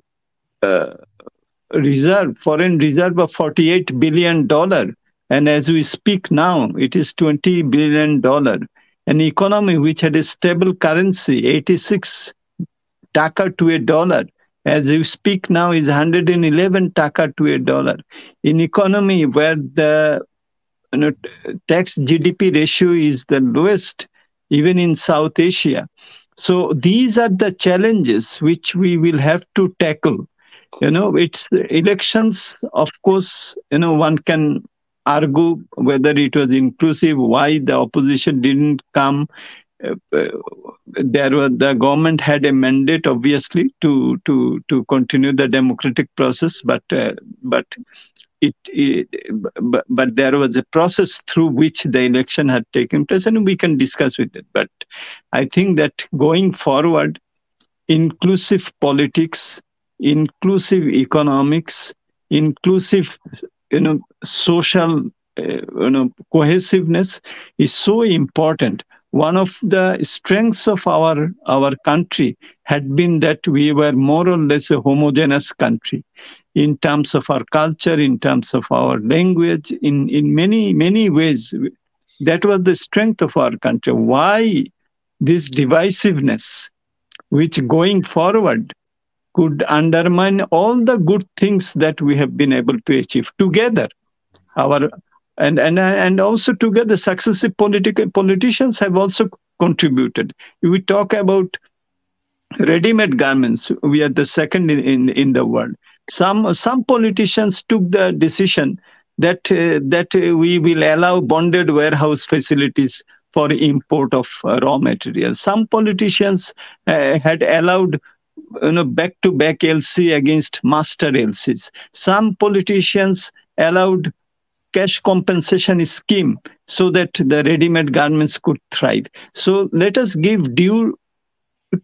foreign reserve of $48 billion. And as we speak now, it is $20 billion. An economy which had a stable currency, 86 taka to a dollar, as you speak now is 111 taka to a dollar. In economy where the tax GDP ratio is the lowest, even in South Asia. So these are the challenges which we will have to tackle. It's elections, of course, one can argue whether it was inclusive, why the opposition didn't come. The government had a mandate, obviously, to continue the democratic process, but there was a process through which the election had taken place, and we can discuss with it. But I think that going forward, inclusive politics, inclusive economics, inclusive social cohesiveness is so important. One of the strengths of our country had been that we were more or less a homogeneous country in terms of our culture, in terms of our language, in many ways. That was the strength of our country. Why this divisiveness, which going forward could undermine all the good things that we have been able to achieve together? And also together, successive politicians have also contributed. We talk about ready-made garments. We are the second in the world. Some politicians took the decision that we will allow bonded warehouse facilities for import of raw materials. Some politicians had allowed back-to-back LC against master LCs. Some politicians allowed cash compensation scheme so that the ready-made garments could thrive. So let us give due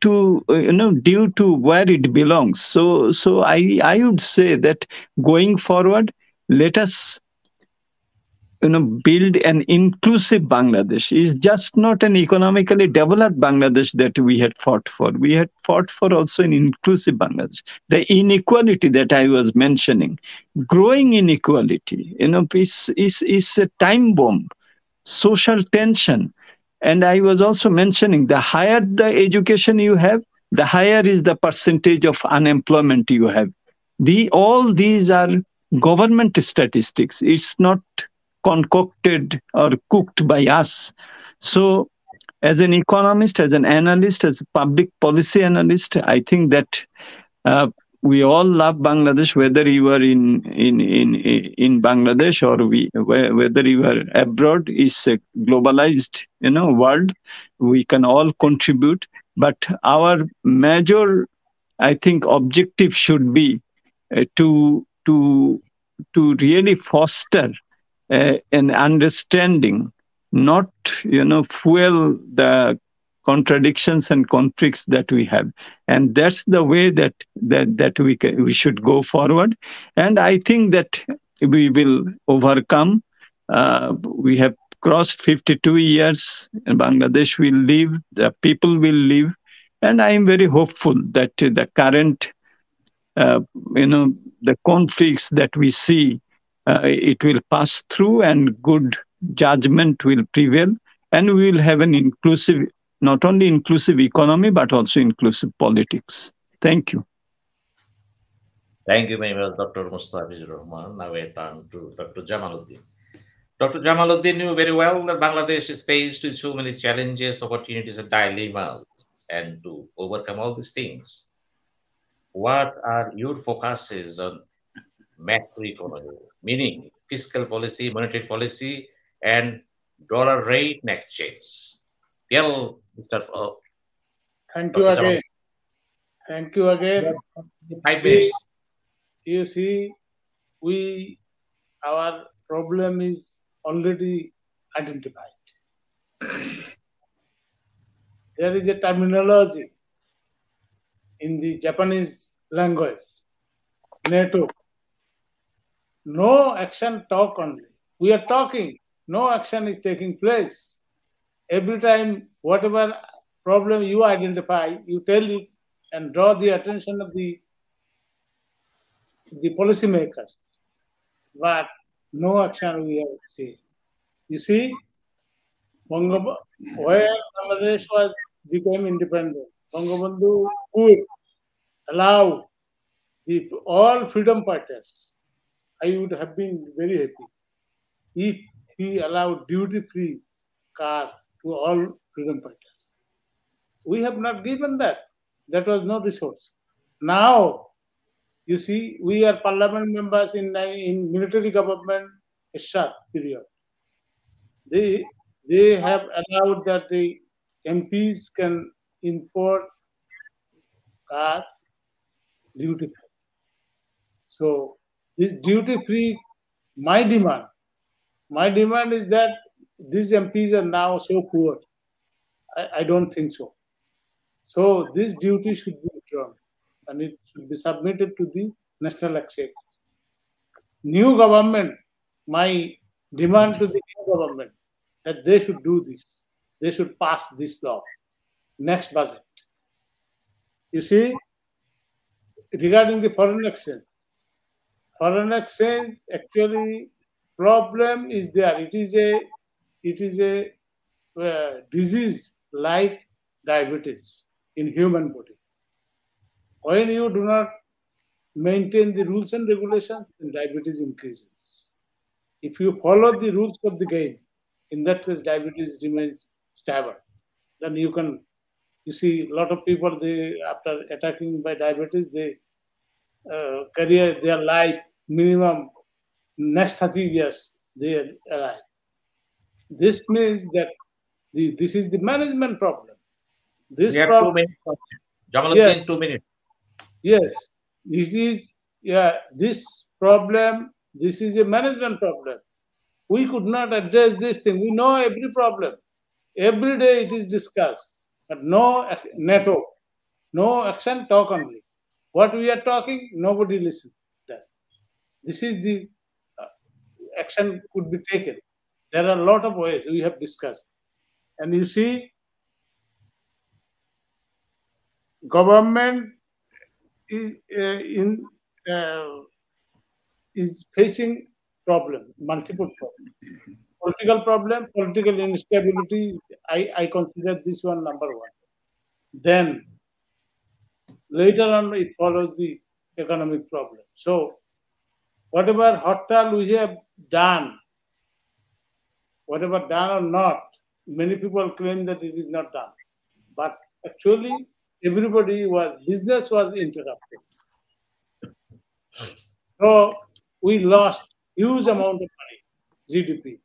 to where it belongs. So I would say that going forward, let us build an inclusive Bangladesh. Is just not an economically developed Bangladesh that we had fought for. We had fought for also an inclusive Bangladesh. The inequality that I was mentioning, growing inequality, is a time bomb, social tension. And I was also mentioning, the higher the education you have, the higher is the percentage of unemployment you have. All these are government statistics. It's not concocted or cooked by us. So as an economist, as an analyst, as a public policy analyst, I think that we all love Bangladesh, whether you are in Bangladesh or whether you are abroad. Is a globalized, world. We can all contribute, but our major, I think, objective should be to really foster an understanding, not fuel the contradictions and conflicts that we have. And that's the way that we should go forward. And I think that we will overcome. We have crossed 52 years, and Bangladesh will live, the people will live, and I am very hopeful that the current uh, the conflicts that we see, it will pass through and good judgment will prevail, and we will have an inclusive, not only inclusive economy, but also inclusive politics. Thank you. Thank you very much, Dr. Mustafizur Rahman. Now we turn to Dr. Jamaluddin. Dr. Jamaluddin knew very well that Bangladesh is faced with so many challenges, opportunities, and dilemmas. And to overcome all these things, what are your focuses on macroeconomy, meaning fiscal policy, monetary policy, and dollar rate and exchange? Tell Mr. Thank you Dr. again. Thank you again. 5 See, minutes. you see, our problem is already identified. There is a terminology in the Japanese language, NATO. No action, talk only. We are talking, no action is taking place. Every time, whatever problem you identify, you tell it and draw the attention of the policymakers. But no action we have seen. You see, where Bangladesh became independent, Bangabandhu could allow all freedom fighters. I would have been very happy if he allowed duty-free car to all freedom fighters. We have not given that. That was no resource. Now, you see, we are parliament members in military government Ishad period. They have allowed that the MPs can import car duty free. So this duty free, my demand is that these MPs are now so poor. I don't think so. So this duty should be withdrawn and it should be submitted to the National Exchequer. New government, my demand to the new government that they should do this. They should pass this law. Next budget. You see, regarding the foreign exchange actually problem is there. It is a disease like diabetes in human body. When you do not maintain the rules and regulations, then diabetes increases. If you follow the rules of the game, in that case, diabetes remains stable. Then you see a lot of people, they after attacking by diabetes, they career their life minimum next 30 years they are alive. This means that this is the management problem. This We have problem, 2 minutes. Jamaluddin, yes, 2 minutes. yes, it is. Yeah, this problem. This is a management problem. We could not address this thing. We know every problem. Every day it is discussed, but no NATO, no action, talk only. What we are talking, nobody listens. This is the action could be taken. There are a lot of ways we have discussed. And you see, government is facing multiple problems. Political instability, I consider this one number one. Then later on it follows the economic problem. So whatever hartal we have done, whatever done or not, many people claim that it is not done. But actually business was interrupted. So we lost huge amount of money, GDP.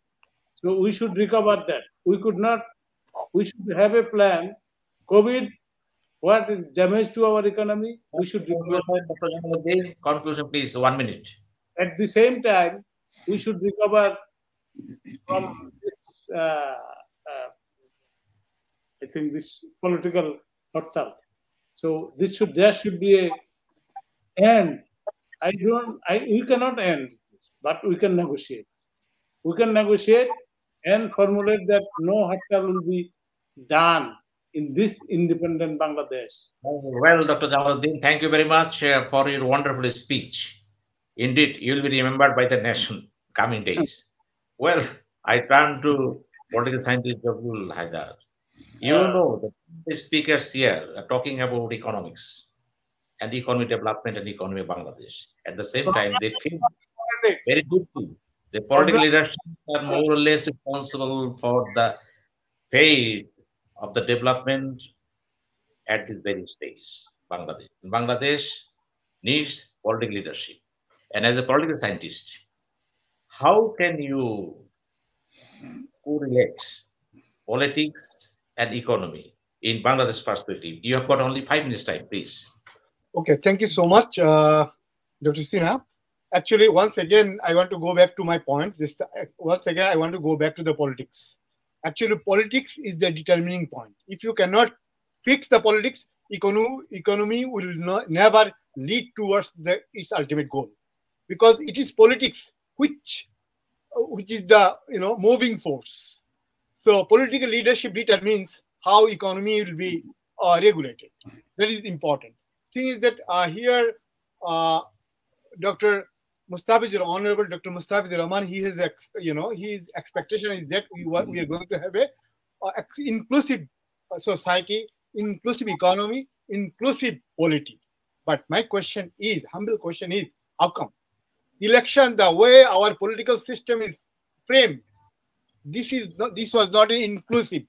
So we should recover that. We should have a plan. COVID, what is damage to our economy, we should recover. Conclusion, please. 1 minute. At the same time, we should recover from this, I think, this political hartal. So there should be a end. We cannot end this, but we can negotiate. We can negotiate and formulate that no hartal will be done in this independent Bangladesh. Well, Dr. Jamaluddin, thank you very much for your wonderful speech. Indeed, you will be remembered by the nation coming days. Well, I turn to political scientist Jabul Haidar. You know, the speakers here are talking about economics and economic development and economy of Bangladesh. At the same time, they feel very deeply the political leaders are more or less responsible for the fate of the development at this very stage. Bangladesh needs political leadership. And as a political scientist, how can you correlate politics and economy in Bangladesh perspective? You have got only 5 minutes time, please. Okay, thank you so much, Dr. Sinha. Actually, once again, I want to go back to my point. Once again, I want to go back to the politics. Actually, politics is the determining point. If you cannot fix the politics, economy will never lead towards its ultimate goal, because it is politics which is the moving force. So political leadership determines how economy will be regulated. That is important. Thing is that here, Honorable Dr. Mustafizur Rahman, his expectation is that we are going to have a inclusive society, inclusive economy, inclusive polity. But my question is, humble question is, how come? Election, the way our political system is framed, this was not inclusive.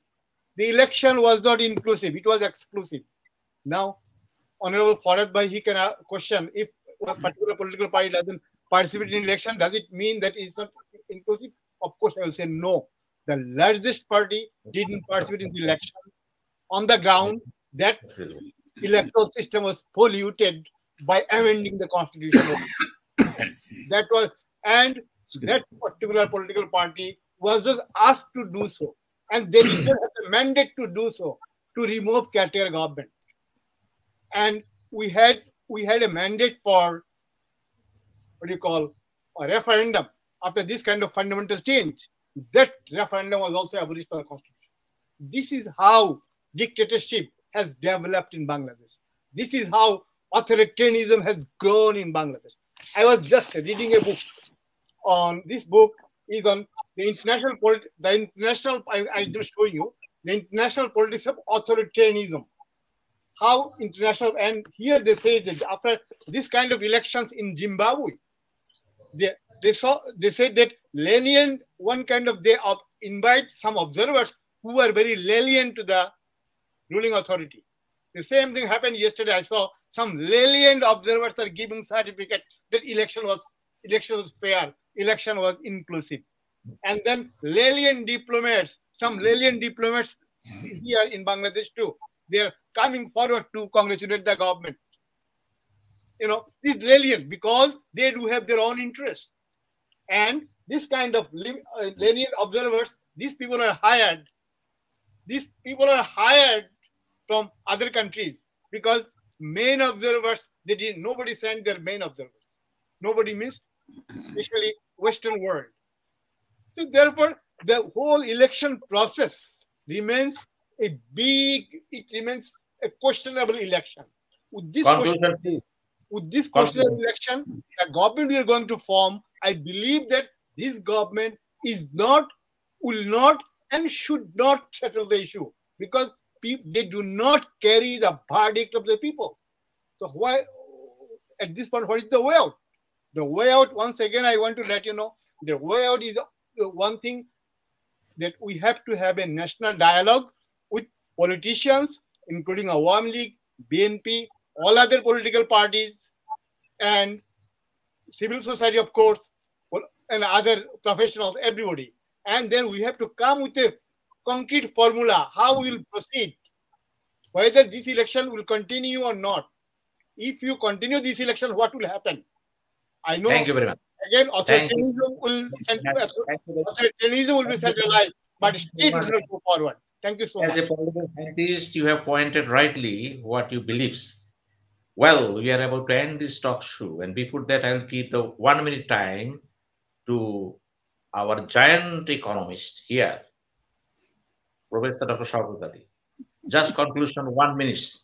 The election was not inclusive, it was exclusive. Now, Honorable Farad Bhai, he can question, if a particular political party doesn't participate in election, does it mean that it's not inclusive? Of course, I will say no. The largest party didn't participate in the election. On the ground, that electoral system was polluted by amending the constitution. That particular political party was just asked to do so, and they did not have the mandate to do so, to remove caretaker government. And we had a mandate for a referendum after this kind of fundamental change. That referendum was also abolished by the constitution. This is how dictatorship has developed in Bangladesh. This is how authoritarianism has grown in Bangladesh. I was just reading a book on this book is on the international I just show you the international politics of authoritarianism. How international, and here they say that after this kind of elections in Zimbabwe, they said that lenient, they invite some observers who were very lenient to the ruling authority. The same thing happened yesterday. I saw some lenient observers are giving certificate that election was fair, election was inclusive. And then some lenient diplomats here in Bangladesh too, they are coming forward to congratulate the government. This lenient, because they do have their own interest. And this kind of lenient observers, these people are hired. These people are hired from other countries, because main observers, nobody sent their main observers. Nobody means, especially Western world. So therefore, the whole election process remains a questionable election. With this questionable election, the government we are going to form, I believe that this government will not and should not settle the issue, because they do not carry the verdict of the people. So why, at this point, what is the way out? The way out, once again, I want to let you know, the way out is one thing, that we have to have a national dialogue with politicians, including Awami League, BNP, all other political parties, and civil society, of course, and other professionals, everybody. And then we have to come with a concrete formula how we will proceed, whether this election will continue or not. If you continue this election, what will happen? I know Thank you very much. again Thank you. authoritarianism will be centralized, but state will not go forward. Thank you so As much. a political scientist, you have pointed rightly what you believes. Well, we are about to end this talk show, and before that, I'll give the 1 minute time to our giant economist here, Professor Dr. Shaukut. Just conclusion, 1 minute.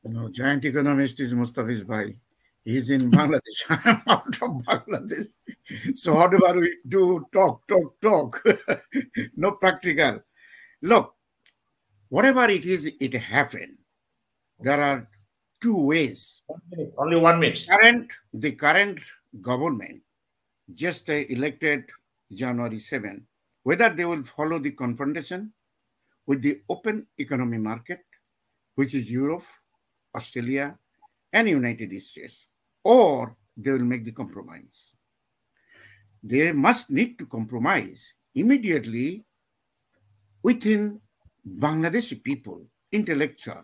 No, giant economist is Mustafiz Bhai. He's in Bangladesh. I'm out of Bangladesh. So whatever we do, talk. No practical. Look, whatever it is, it happened. There are two ways. 1 minute, only 1 minute. The current government just elected January 7, whether they will follow the confrontation with the open economy market, which is Europe, Australia, and United States, or they will make the compromise. They must need to compromise immediately within Bangladeshi people, intellectual.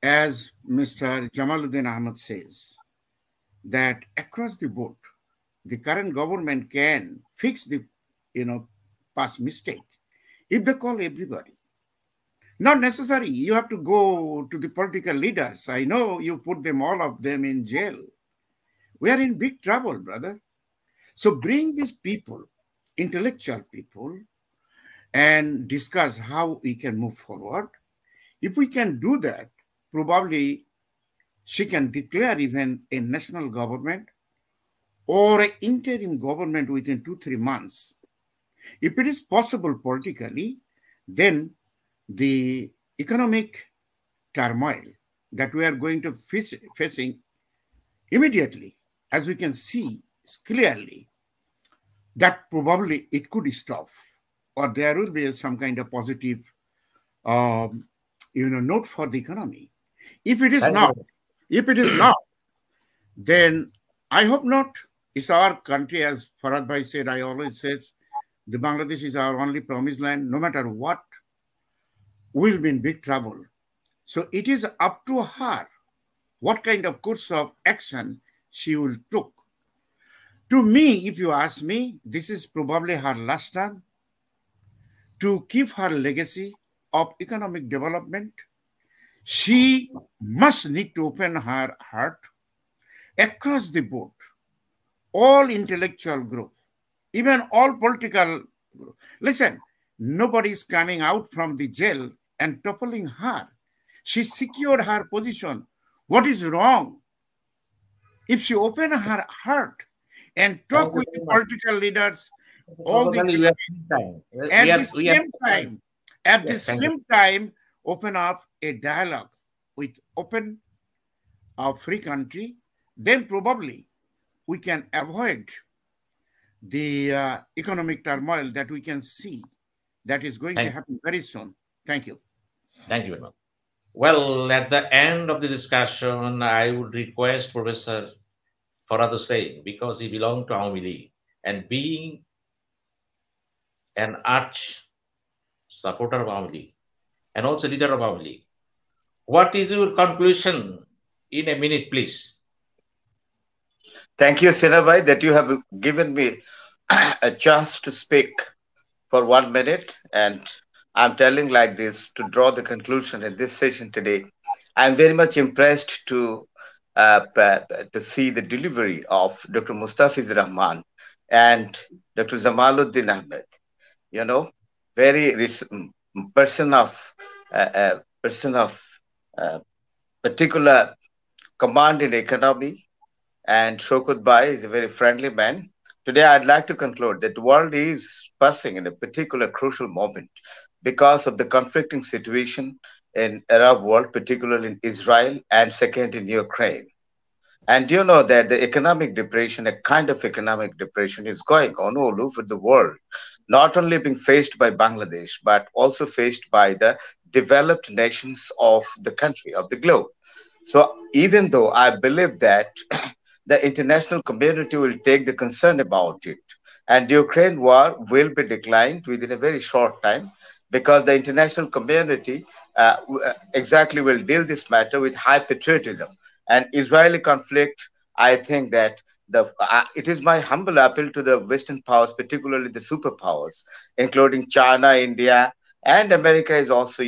As Mr. Jamaluddin Ahmed says, that across the board, the current government can fix the past mistake if they call everybody. Not necessary. You have to go to the political leaders. I know you put them, all of them, in jail. We are in big trouble, brother. So bring these people, intellectual people, and discuss how we can move forward. If we can do that, probably she can declare even a national government or an interim government within 2-3 months. If it is possible politically, then the economic turmoil that we are going to facing immediately, as we can see clearly, that probably it could stop, or there will be some kind of positive, note for the economy. If it is not, then I hope not. It's our country, as Farad Bhai said. I always says, the Bangladesh is our only promised land. No matter what, we'll be in big trouble. So it is up to her what kind of course of action she will take. To me, if you ask me, this is probably her last term to keep her legacy of economic development. She must need to open her heart across the board, all intellectual group, even all political group. Listen, nobody is coming out from the jail and toppling her. She secured her position. What is wrong? If she open her heart and talk with the political leaders, all the at the same time, open up a dialogue with open, free country, then probably we can avoid the economic turmoil that we can see that is going to happen very soon. Thank you. Thank you very much. Well, at the end of the discussion, I would request Professor Farad Hussain, because he belonged to Awami League, and being an arch supporter of Awami League and also leader of Awami League, what is your conclusion in a minute, please? Thank you, Sinha Bhai, that you have given me a chance to speak for 1 minute. And I'm telling like this to draw the conclusion in this session today. I'm very much impressed to see the delivery of Dr. Mustafiz Rahman and Dr. Jamaluddin Ahmed. You know, very person of particular command in economy, and Shaukut Bhai is a very friendly man. Today, I'd like to conclude that the world is passing in a particular crucial moment because of the conflicting situation in Arab world, particularly in Israel, and second in Ukraine. And you know that the economic depression, a kind of economic depression, is going on all over the world, not only being faced by Bangladesh, but also faced by the developed nations of the country, of the globe. So even though I believe that the international community will take the concern about it. And the Ukraine war will be declined within a very short time, because the international community exactly will deal this matter with high patriotism. And Israeli conflict, I think that it is my humble appeal to the Western powers, particularly the superpowers, including China, India, and America is also,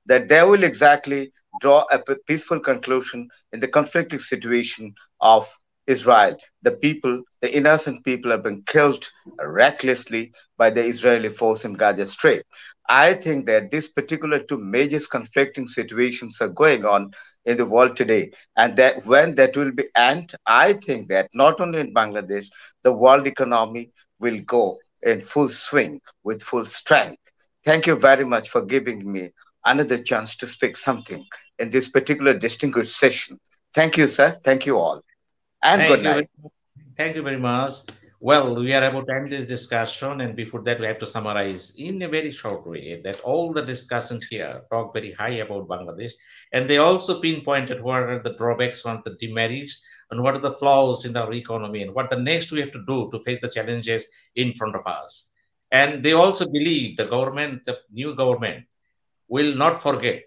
that they will exactly draw a peaceful conclusion in the conflicting situation of Israel. The people, the innocent people, have been killed recklessly by the Israeli force in Gaza Strait. I think that these particular two major conflicting situations are going on in the world today, and that when that will be end, I think that not only in Bangladesh, the world economy will go in full swing with full strength. Thank you very much for giving me another chance to speak something in this particular distinguished session. Thank you, sir. Thank you all. And good night. Thank you very much. Well, we are about to end this discussion, and before that, we have to summarize in a very short way that all the discussions here talk very high about Bangladesh, and they also pinpointed what are the drawbacks, what are the demerits, and what are the flaws in our economy, and what the next we have to do to face the challenges in front of us. And they also believe the government, the new government, will not forget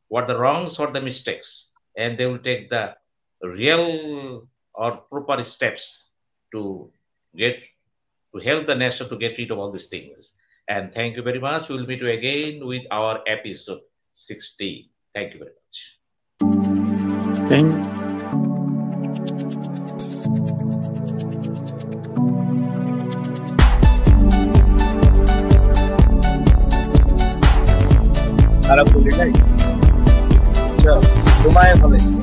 what the wrongs or the mistakes, and they will take the real or proper steps to help the nation to get rid of all these things. And thank you very much. We'll meet you again with our episode 60. Thank you very much. Thank you.